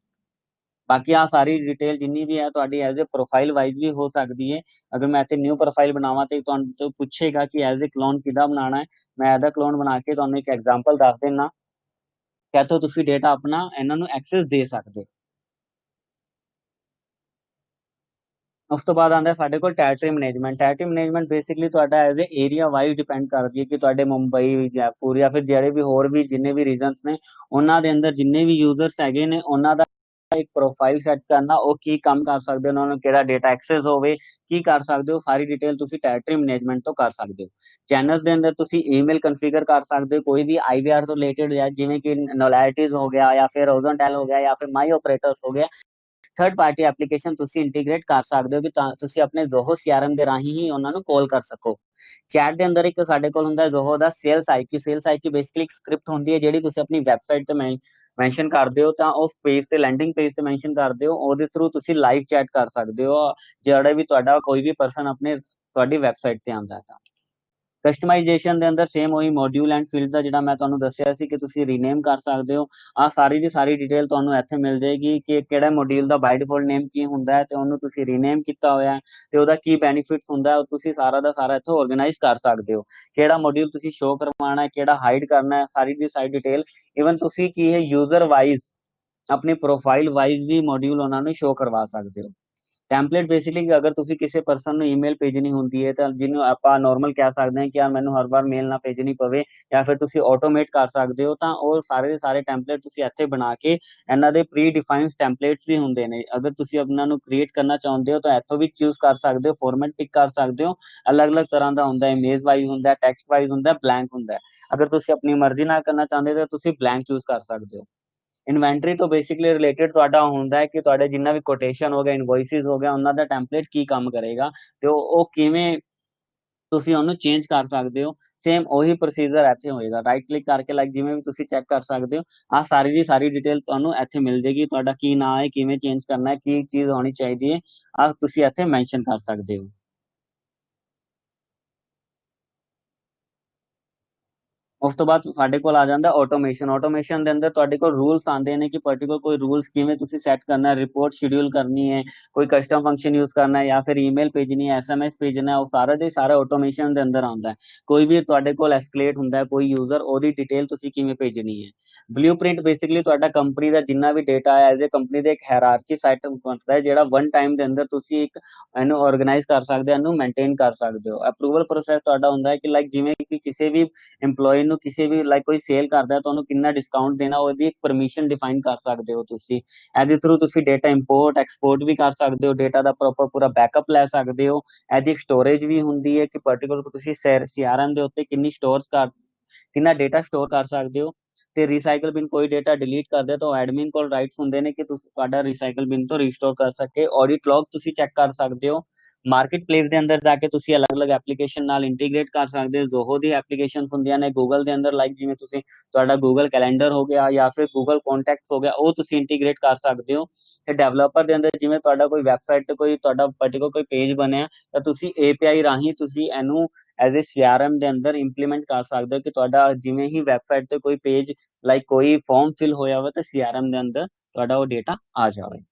ਬਾਕੀ ਆ ਸਾਰੀ ਡਿਟੇਲ ਜਿੰਨੀ ਵੀ ਹੈ ਤੁਹਾਡੀ ਐਜ਼ ਅ ਪ੍ਰੋਫਾਈਲ ਵਾਈਜ਼ ਵੀ ਹੋ ਸਕਦੀ ਹੈ। ਅਗਰ ਮੈਂ ਇੱਥੇ ਨਿਊ ਪ੍ਰੋਫਾਈਲ ਬਣਾਵਾਂ ਤੇ ਤੁਹਾਨੂੰ ਤੋਂ ਪੁੱਛੇਗਾ ਕਿ ਐਜ਼ ਅ ਕਲੋਨ ਕਿੱਦਾਂ ਬਣਾਉਣਾ ਹੈ, ਮੈਂ ਇਹਦਾ ਕਲੋਨ ਬਣਾ ਕੇ ਤੁਹਾਨੂੰ ਇੱਕ ਐਗਜ਼ਾਮਪਲ ਦੱਸ ਦੇਣਾ ਕਿ ਇੱਥੋਂ ਤੁਸੀਂ ਡੇਟਾ ਆਪਣਾ ਇਹਨਾਂ ਨੂੰ ਐਕਸੈਸ ਦੇ ਸਕਦੇ ਹੋ। ਉਸ ਤੋਂ ਬਾਅਦ ਆਉਂਦਾ ਸਾਡੇ ਕੋਲ territory management. Territory management basically ਤੁਹਾਡਾ as a area wise depend ਕਰਦੀ ਹੈ ਕਿ ਤੁਹਾਡੇ ਮੁੰਬਈ, ਜੈਪੁਰ ਜਾਂ ਫਿਰ ਜਿਹੜੇ ਵੀ ਹੋਰ ਵੀ ਜਿੰਨੇ ਵੀ ਰੀਜਨਸ ਨੇ, ਉਹਨਾਂ ਦੇ ਅੰਦਰ ਜਿੰਨੇ ਵੀ ਯੂਜ਼ਰਸ ਹੈਗੇ ਨੇ, ਉਹਨਾਂ ਦਾ ਇੱਕ ਪ੍ਰੋਫਾਈਲ ਸੈੱਟ ਕਰਨਾ, ਉਹ ਕੀ ਕੰਮ ਕਰ ਸਕਦੇ, ਉਹਨਾਂ ਨੂੰ ਕਿਹੜਾ ਡੇਟਾ ਐਕਸੈਸ ਹੋਵੇ, ਕੀ ਕਰ ਸਕਦੇ ਹੋ, ਸਾਰੀ ਡਿਟੇਲ ਤੁਸੀਂ ਟੈਰੀਟਰੀ ਮੈਨੇਜਮੈਂਟ ਤੋਂ ਕਰ ਸਕਦੇ ਹੋ। ਚੈਨਲਸ ਦੇ ਅੰਦਰ ਤੁਸੀਂ ਈਮੇਲ ਕਨਫੀਗਰ ਕਰ ਸਕਦੇ ਹੋ, ਕੋਈ ਵੀ IVR ਤੋਂ ਰਿਲੇਟਡ, ਜਿਵੇਂ ਕਿ ਨੋਲੈਟਿਸ ਹੋ ਗਿਆ ਜਾਂ ਫਿਰ ਹੋਰੀਜ਼ੋਨਟਲ ਹੋ ਗਿਆ ਜਾਂ ਫਿਰ ਮਾਈ ਆਪਰੇਟਰਸ ਹੋ ਗਿਆ, ਥਰਡ ਪਾਰਟੀ ਐਪਲੀਕੇਸ਼ਨ ਤੁਸੀਂ ਇੰਟੀਗ੍ਰੇਟ ਕਰ ਸਕਦੇ ਹੋ ਕਿ ਤਾਂ ਤੁਸੀਂ ਆਪਣੇ ਜ਼ੋਹੋ ਸੀਆਰਐਮ ਦੇ ਰਾਹੀਂ ਹੀ ਉਹਨਾਂ ਨੂੰ ਕਾਲ ਕਰ ਸਕੋ। ਚੈਟ ਦੇ ਅੰਦਰ ਇੱਕ ਸਾਡੇ ਕੋਲ ਹੁੰਦਾ ਜ਼ੋਹੋ ਦਾ sales IQ. Sales IQ basically ਇੱਕ ਸਕ੍ਰਿਪਟ ਹੁੰਦੀ ਹੈ ਜਿਹੜੀ ਤੁਸੀਂ ਆਪਣੀ ਵੈਬਸਾਈਟ ਤੇ ਮੈਂਸ਼ਨ ਕਰਦੇ ਹੋ, ਤਾਂ ਉਸ ਪੇਜ ਤੇ, ਲੈਂਡਿੰਗ ਪੇਜ ਤੇ ਮੈਂਸ਼ਨ ਕਰਦੇ ਹੋ, ਉਹਦੇ ਥਰੂ ਤੁਸੀਂ ਲਾਈਵ ਚੈਟ ਕਰ ਸਕਦੇ ਹੋ ਜਿਹੜਾ ਵੀ ਤੁਹਾਡਾ ਕੋਈ ਵੀ ਪਰਸਨ ਆਪਣੇ ਤੁਹਾਡੀ ਵੈਬਸਾਈਟ ਤੇ ਆਉਂਦਾ ਹੈ। ਤਾਂ ਕਸਟਮਾਈਜੇਸ਼ਨ ਦੇ ਅੰਦਰ ਸੇਮ ਉਹੀ ਮੋਡਿਊਲ ਐਂਡ ਫੀਲਡ ਦਾ ਜਿਹੜਾ ਮੈਂ ਤੁਹਾਨੂੰ ਦੱਸਿਆ ਸੀ ਕਿ ਤੁਸੀਂ ਰੀਨੇਮ ਕਰ ਸਕਦੇ ਹੋ। ਆ ਸਾਰੀ ਦੀ ਸਾਰੀ ਡਿਟੇਲ ਤੁਹਾਨੂੰ ਇੱਥੇ ਮਿਲ ਜਾਏਗੀ ਕਿ ਕਿਹੜਾ ਮੋਡਿਊਲ ਦਾ ਬਾਈ ਡਿਫਾਲਟ ਨੇਮ ਕੀ ਹੁੰਦਾ ਹੈ ਤੇ ਉਹਨੂੰ ਤੁਸੀਂ ਰੀਨੇਮ ਕੀਤਾ ਹੋਇਆ ਤੇ ਉਹਦਾ ਕੀ ਬੈਨੀਫਿਟਸ ਹੁੰਦਾ, ਉਹ ਤੁਸੀਂ ਸਾਰਾ ਦਾ ਸਾਰਾ ਇੱਥੋਂ ਆਰਗੇਨਾਈਜ਼ ਕਰ ਸਕਦੇ ਹੋ। ਕਿਹੜਾ ਮੋਡਿਊਲ ਤੁਸੀਂ ਸ਼ੋ ਕਰਵਾਉਣਾ ਹੈ, ਕਿਹੜਾ ਹਾਈਡ ਕਰਨਾ ਹੈ, ਸਾਰੀ ਦੀ ਸਾਰੀ ਡਿਟੇਲ। ਇਵਨ ਤੁਸੀਂ ਕੀ ਹੈ ਯੂਜ਼ਰ ਵਾਈਜ਼ ਆਪਣੀ ਪ੍ਰੋਫਾਈਲ ਵਾਈਜ਼ ਵੀ ਮੋਡਿਊਲ ਉਹਨਾਂ ਨੂੰ ਸ਼ੋ ਕਰਵਾ ਸਕਦੇ ਹੋ। ਟੈਂਪਲੇਟ ਬੇਸਿਕਲੀ ਅਗਰ ਤੁਸੀਂ ਕਿਸੇ ਪਰਸਨ ਨੂੰ ਈਮੇਲ ਭੇਜਣੀ ਹੁੰਦੀ ਹੈ ਤਾਂ ਜਿਹਨੂੰ ਆਪਾਂ ਨਾਰਮਲ ਕਹਿ ਸਕਦੇ ਹਾਂ ਕਿ ਯਾਰ ਮੈਨੂੰ ਹਰ ਵਾਰ ਮੇਲ ਨਾ ਭੇਜਣੀ ਪਵੇ, ਜਾਂ ਫਿਰ ਤੁਸੀਂ ਆਟੋਮੇਟ ਕਰ ਸਕਦੇ ਹੋ, ਤਾਂ ਉਹ ਸਾਰੇ ਦੇ ਸਾਰੇ ਟੈਂਪਲੇਟ ਤੁਸੀਂ ਇੱਥੇ ਬਣਾ ਕੇ, ਇਹਨਾਂ ਦੇ ਪ੍ਰੀ ਡਿਫਾਈਨਡ ਟੈਂਪਲੇਟਸ ਵੀ ਹੁੰਦੇ ਨੇ, ਅਗਰ ਤੁਸੀਂ ਉਹਨਾਂ ਨੂੰ ਕ੍ਰੀਏਟ ਕਰਨਾ ਚਾਹੁੰਦੇ ਹੋ ਤਾਂ ਇੱਥੋਂ ਵੀ ਚੂਜ਼ ਕਰ ਸਕਦੇ ਹੋ, ਫਾਰਮੈਟ ਪਿਕ ਕਰ ਸਕਦੇ ਹੋ। ਅਲੱਗ-ਅਲੱਗ ਤਰ੍ਹਾਂ ਦਾ ਹੁੰਦਾ, ਇਮੇਜ ਵਾਈਜ਼ ਹੁੰਦਾ, ਟੈਕਸਟ ਵਾਈਜ਼ ਹੁੰਦਾ, ਬਲੈਂਕ ਹੁੰਦਾ। ਅਗਰ ਤੁਸੀਂ ਆਪਣੀ ਮਰਜ਼ੀ ਨਾਲ ਕਰਨਾ ਚਾਹੁੰਦੇ ਹੋ ਤਾਂ ਤੁਸੀਂ ਬਲੈਂਕ ਚੂਜ਼ ਕਰ ਸਕਦੇ ਹੋ। ਇਨਵੈਂਟਰੀ ਤੋਂ ਬੇਸਿਕਲੀ ਰਿਲੇਟਡ ਤੁਹਾਡਾ ਹੁੰਦਾ ਹੈ ਕਿ ਤੁਹਾਡੇ ਜਿੰਨਾ ਵੀ ਕੋਟੇਸ਼ਨ ਹੋ ਗਿਆ, ਇਨਵੋਇਸਿਸ ਹੋ ਗਿਆ, ਉਹਨਾਂ ਦਾ ਟੈਂਪਲੇਟ ਕੀ ਕੰਮ ਕਰੇਗਾ ਤੇ ਉਹ ਕਿਵੇਂ ਤੁਸੀਂ ਉਹਨੂੰ ਚੇਂਜ ਕਰ ਸਕਦੇ ਹੋ। ਸੇਮ ਉਹੀ ਪ੍ਰੋਸੀਜਰ ਇੱਥੇ ਹੋਏਗਾ, ਰਾਈਟ ਕਲਿੱਕ ਕਰਕੇ ਲਾਈਕ ਜਿਵੇਂ ਵੀ ਤੁਸੀਂ ਚੈੱਕ ਕਰ ਸਕਦੇ ਹੋ। ਆ ਸਾਰੀ ਦੀ ਸਾਰੀ ਡਿਟੇਲ ਤੁਹਾਨੂੰ ਇੱਥੇ ਮਿਲ ਜੇਗੀ, ਤੁਹਾਡਾ ਕੀ ਨਾਂ ਹੈ, ਕਿਵੇਂ ਚੇਂਜ ਕਰਨਾ ਹੈ, ਕੀ ਚੀਜ਼ ਹੋਣੀ ਚਾਹੀਦੀ ਹੈ, ਆ ਤੁਸੀਂ ਇੱਥੇ ਮੈਂਸ਼ਨ ਕਰ ਸਕਦੇ ਹੋ। ਉਸ ਤੋਂ ਬਾਅਦ ਸਾਡੇ ਕੋਲ ਆ ਜਾਂਦਾ ਆਟੋਮੇਸ਼ਨ ਦੇ ਅੰਦਰ ਤੁਹਾਡੇ ਕੋਲ ਰੂਲਸ ਆਉਂਦੇ ਨੇ ਕਿ ਪਾਰਟਿਕੂਲਰ ਕੋਈ ਰੂਲਸ ਕਿਵੇਂ ਤੁਸੀਂ ਸੈੱਟ ਕਰਨਾ ਹੈ, ਰਿਪੋਰਟ ਸ਼ਡਿਊਲ ਕਰਨੀ ਹੈ, ਕੋਈ ਕਸਟਮ ਫੰਕਸ਼ਨ ਯੂਜ਼ ਕਰਨਾ ਹੈ ਜਾਂ ਫਿਰ ਈਮੇਲ ਭੇਜਣੀ ਹੈ, ਐਸਐਮਐਸ ਭੇਜਣਾ ਹੈ, ਉਹ ਸਾਰਾ ਦੇ ਸਾਰਾ ਆਟੋਮੇਸ਼ਨ ਦੇ ਅੰਦਰ ਆਉਂਦਾ ਹੈ। ਕੋਈ ਵੀ ਤੁਹਾਡੇ ਕੋਲ ਐਸਕਲੇਟ ਹੁੰਦਾ ਹੈ ਕੋਈ ਯੂਜ਼ਰ, ਉਹਦੀ ਡਿਟੇਲ ਤੁਸੀਂ ਕਿਵੇਂ ਭੇਜਣੀ ਹੈ। ਬਲੂਪ੍ਰਿੰਟ ਬੇਸਿਕਲੀ ਤੁਹਾਡਾ ਕੰਪਨੀ ਦਾ ਜਿੰਨਾ ਵੀ ਡੇਟਾ ਹੈ ਐਜ਼ ਏ ਕੰਪਨੀ ਦੇ ਇੱਕ ਹਾਇਰਾਰਕੀ ਸੈਟ ਬਣਦਾ ਹੈ ਜਿਹੜਾ ਵਨ ਟਾਈਮ ਦੇ ਅੰਦਰ ਤੁਸੀਂ ਇੱਕ ਇਹਨੂੰ ਆਰਗੇਨਾਈਜ਼ ਕਰ ਸਕਦੇ ਹੋ, ਇਹਨੂੰ ਮੇਨਟੇਨ ਕਰ ਸਕਦੇ ਹੋ। ਅਪਰੂਵਲ ਪ੍ਰੋਸੈਸ ਤੁਹਾਡਾ ਹੁੰਦਾ ਹੈ ਕਿ ਲਾਈਕ ਜਿਵੇਂ ਕਿ ਕਿਸੇ ਵੀ EMPLOYE ਨੂੰ ਕਿਸੇ ਵੀ ਲਾਈਕ ਕੋਈ ਸੇਲ ਕਰਦਾ ਤਾਂ ਉਹਨੂੰ ਕਿੰਨਾ ਡਿਸਕਾਊਂਟ ਦੇਣਾ, ਉਹਦੀ ਇੱਕ ਪਰਮਿਸ਼ਨ ਡਿਫਾਈਨ ਕਰ ਸਕਦੇ ਹੋ ਤੁਸੀਂ। ਇਹਦੇ ਥਰੂ ਤੁਸੀਂ ਡੇਟਾ ਇੰਪੋਰਟ ਐਕਸਪੋਰਟ ਵੀ ਕਰ ਸਕਦੇ ਹੋ, ਡੇਟਾ ਦਾ ਪ੍ਰੋਪਰ ਪੂਰਾ ਬੈਕਅਪ ਲੈ ਸਕਦੇ ਹੋ। ਇਹਦੀ ਸਟੋਰੇਜ ਵੀ ਹੁੰਦੀ ਹੈ ਕਿ ਪਾਰਟਿਕੂਲਰ ਤੁਸੀਂ CRM ਦੇ ਉੱਤੇ ਕਿੰਨੀ ਸਟੋਰਸ ਕਰ ਕਿੰਨਾ ਡੇਟਾ ਸਟੋਰ ਕਰ ਸਕਦੇ ਹੋ। ਤੇ ਰੀਸਾਈਕਲ ਬਿਨ ਕੋਈ ਡੇਟਾ ਡਿਲੀਟ ਕਰਦੇ ਤਾਂ ਐਡਮਿਨ ਕੋਲ ਰਾਈਟਸ ਹੁੰਦੇ ਨੇ ਕਿ ਤੁਸੀਂ ਤੁਹਾਡਾ ਰੀਸਾਈਕਲ ਬਿਨ ਤੋਂ ਰੀਸਟੋਰ ਕਰ ਸਕੇ। ਆਡਿਟ ਲੌਗ ਤੁਸੀਂ ਚੈੱਕ ਕਰ ਸਕਦੇ ਹੋ। ਮਾਰਕੀਟ ਪਲੇਸ ਦੇ ਅੰਦਰ ਜਾ ਕੇ ਤੁਸੀਂ ਅਲੱਗ-ਅਲੱਗ ਐਪਲੀਕੇਸ਼ਨ ਨਾਲ ਇੰਟੀਗ੍ਰੇਟ ਕਰ ਸਕਦੇ ਹੋ। ਜ਼ੋਹੋ ਦੀ ਐਪਲੀਕੇਸ਼ਨ ਹੁੰਦੀਆਂ ਨੇ ਗੂਗਲ ਦੇ ਅੰਦਰ, ਲਾਈਕ ਜਿਵੇਂ ਤੁਸੀਂ ਤੁਹਾਡਾ ਗੂਗਲ ਕੈਲੰਡਰ ਹੋ ਗਿਆ ਜਾਂ ਫਿਰ ਗੂਗਲ ਕੰਟੈਕਟਸ ਹੋ ਗਿਆ, ਉਹ ਤੁਸੀਂ ਇੰਟੀਗ੍ਰੇਟ ਕਰ ਸਕਦੇ ਹੋ। ਤੇ ਡਿਵੈਲਪਰ ਦੇ ਅੰਦਰ ਜਿਵੇਂ ਤੁਹਾਡਾ ਕੋਈ ਵੈਬਸਾਈਟ ਤੇ ਕੋਈ ਤੁਹਾਡਾ ਪਾਰਟਿਕੂਲਰ ਕੋਈ ਪੇਜ ਬਣਿਆ ਤਾਂ ਤੁਸੀਂ API ਰਾਹੀਂ ਤੁਸੀਂ ਇਹਨੂੰ ਐਜ਼ ਏ CRM ਦੇ ਅੰਦਰ ਇੰਪਲੀਮੈਂਟ ਕਰ ਸਕਦੇ ਹੋ ਕਿ ਤੁਹਾਡਾ ਜਿਵੇਂ ਹੀ ਵੈਬਸਾਈਟ ਤੇ ਕੋਈ ਪੇਜ ਲਾਈਕ ਕੋਈ ਫਾਰਮ ਫਿਲ ਹੋਇਆ ਹੋਵੇ ਤਾਂ CRM ਦੇ ਅੰਦਰ ਤੁਹਾਡਾ ਉਹ ਡੇਟਾ ਆ ਜਾਵੇ।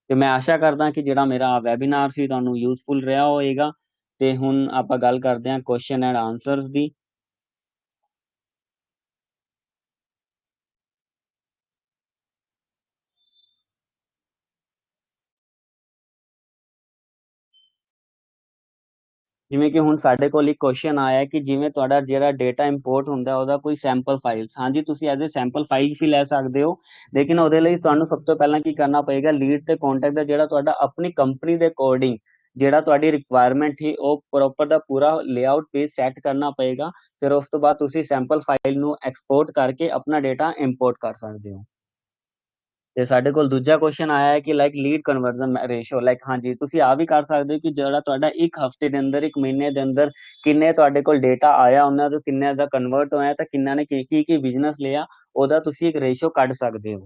ਤੇ ਮੈਂ ਆਸ਼ਾ ਕਰਦਾ ਕਿ ਜਿਹੜਾ ਮੇਰਾ ਵੈਬਿਨਾਰ ਸੀ ਤੁਹਾਨੂੰ ਯੂਜ਼ਫੁਲ ਰਿਹਾ ਹੋਵੇਗਾ। ਤੇ ਹੁਣ ਆਪਾਂ ਗੱਲ ਕਰਦੇ ਹਾਂ ਕੁਐਸਚਨ ਐਂਡ ਆਨਸਰਸ ਦੀ। ਜਿਵੇਂ ਕਿ ਹੁਣ ਸਾਡੇ ਕੋਲ ਇੱਕ ਕੁਐਸਚਨ ਆਇਆ ਕਿ ਜਿਵੇਂ ਤੁਹਾਡਾ ਜਿਹੜਾ ਡੇਟਾ ਇੰਪੋਰਟ ਹੁੰਦਾ ਉਹਦਾ ਕੋਈ ਸੈਂਪਲ ਫਾਈਲਸ, ਹਾਂਜੀ ਤੁਸੀਂ ਐਜ਼ ਏ ਸੈਂਪਲ ਫਾਈਲਸ ਵੀ ਲੈ ਸਕਦੇ ਹੋ। ਲੇਕਿਨ ਉਹਦੇ ਲਈ ਤੁਹਾਨੂੰ ਸਭ ਤੋਂ ਪਹਿਲਾਂ ਕੀ ਕਰਨਾ ਪਏਗਾ, ਲੀਡ ਤੇ ਕੰਟੈਕਟ ਦਾ ਜਿਹੜਾ ਤੁਹਾਡਾ ਆਪਣੀ ਕੰਪਨੀ ਦੇ ਅਕੋਰਡਿੰਗ ਜਿਹੜਾ ਤੁਹਾਡੀ ਰਿਕੁਆਇਰਮੈਂਟ ਸੀ ਉਹ ਪ੍ਰੋਪਰ ਦਾ ਪੂਰਾ ਲੇਆਊਟ ਪੇਜ ਸੈੱਟ ਕਰਨਾ ਪਏਗਾ। ਫਿਰ ਉਸ ਤੋਂ ਬਾਅਦ ਤੁਸੀਂ ਸੈਂਪਲ ਫਾਈਲ ਨੂੰ ਐਕਸਪੋਰਟ ਕਰਕੇ ਆਪਣਾ ਡੇਟਾ ਇੰਪੋਰਟ ਕਰ ਸਕਦੇ ਹੋ। ਤੇ ਸਾਡੇ ਕੋਲ ਦੂਜਾ ਕੁਐਸਚਨ ਆਇਆ ਹੈ ਕਿ ਲਾਈਕ ਲੀਡ ਕਨਵਰਜ਼ਨ ਰੇਸ਼ੋ, ਲਾਈਕ ਹਾਂਜੀ ਤੁਸੀਂ ਆ ਵੀ ਕਰ ਸਕਦੇ ਹੋ ਕਿ ਜਿਹੜਾ ਤੁਹਾਡਾ ਇੱਕ ਹਫਤੇ ਦੇ ਅੰਦਰ ਇੱਕ ਮਹੀਨੇ ਦੇ ਅੰਦਰ ਕਿੰਨੇ ਤੁਹਾਡੇ ਕੋਲ ਡੇਟਾ ਆਇਆ, ਉਹਨਾਂ ਤੋਂ ਕਿੰਨੇ ਦਾ ਕਨਵਰਟ ਹੋਇਆ ਤਾਂ ਕਿੰਨਾ ਨੇ ਕੀ ਬਿਜ਼ਨਸ ਲਿਆ, ਉਹਦਾ ਤੁਸੀਂ ਇੱਕ ਰੇਸ਼ੋ ਕੱਢ ਸਕਦੇ ਹੋ।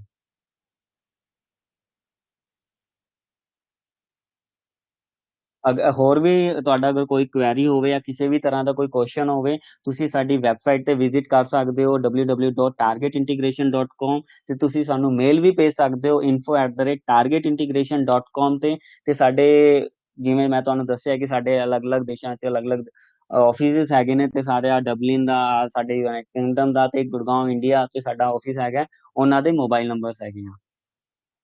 ਹੋਰ ਵੀ ਤੁਹਾਡਾ ਅਗਰ ਕੋਈ ਕੁਐਰੀ ਹੋਵੇ ਜਾਂ ਕਿਸੇ ਵੀ ਤਰ੍ਹਾਂ ਦਾ ਕੋਈ ਕੁਐਸਚਨ ਹੋਵੇ, ਤੁਸੀਂ ਸਾਡੀ ਵੈਬਸਾਈਟ ਤੇ ਵਿਜ਼ਿਟ ਕਰ ਸਕਦੇ ਹੋ www.targetintegration.com ਤੇ ਤੁਸੀਂ ਸਾਨੂੰ ਮੇਲ ਵੀ ਭੇਜ ਸਕਦੇ ਹੋ info@targetintegration.com ਤੇ ਸਾਡੇ ਜਿਵੇਂ ਮੈਂ ਤੁਹਾਨੂੰ ਦੱਸਿਆ ਕਿ ਸਾਡੇ ਅਲੱਗ-ਅਲੱਗ ਦੇਸ਼ਾਂ 'ਚ ਅਲੱਗ-ਅਲੱਗ ਆਫਿਸਿਸ ਹੈਗੇ ਨੇ ਤੇ ਸਾਰੇ ਆ ਡਬਲਿਨ ਦਾ, ਸਾਡੇ ਯੂਨਾਈਟਿਡ ਕਿੰਗਡਮ ਦਾ ਤੇ ਗੁੜਗਾਉਂ ਇੰਡੀਆ ਤੇ ਸਾਡਾ ਆਫਿਸ ਹੈਗਾ, ਉਹਨਾਂ ਦੇ ਮੋਬਾਈਲ ਨੰਬਰਸ ਹੈਗੇ ਆ।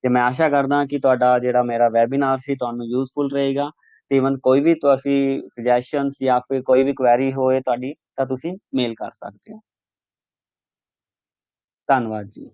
ਤੇ ਮੈਂ ਆਸ਼ਾ ਕਰਦਾ ਕਿ ਤੁਹਾਡਾ ਜਿਹੜਾ ਮੇਰਾ ਵੈਬਿਨਾਰ ਸੀ ਤੁਹਾਨੂੰ ਯੂਜ਼ਫੁਲ ਰਹੇਗਾ। ਤੇ ਇਵਨ ਕੋਈ ਵੀ ਤੁਸੀਂ ਸੁਜੈਸ਼ਨਸ ਜਾਂ ਫਿਰ ਕੋਈ ਵੀ ਕੁਐਰੀ ਹੋਏ ਤੁਹਾਡੀ ਤਾਂ ਤੁਸੀਂ ਮੇਲ ਕਰ ਸਕਦੇ ਹੋ। ਧੰਨਵਾਦ ਜੀ।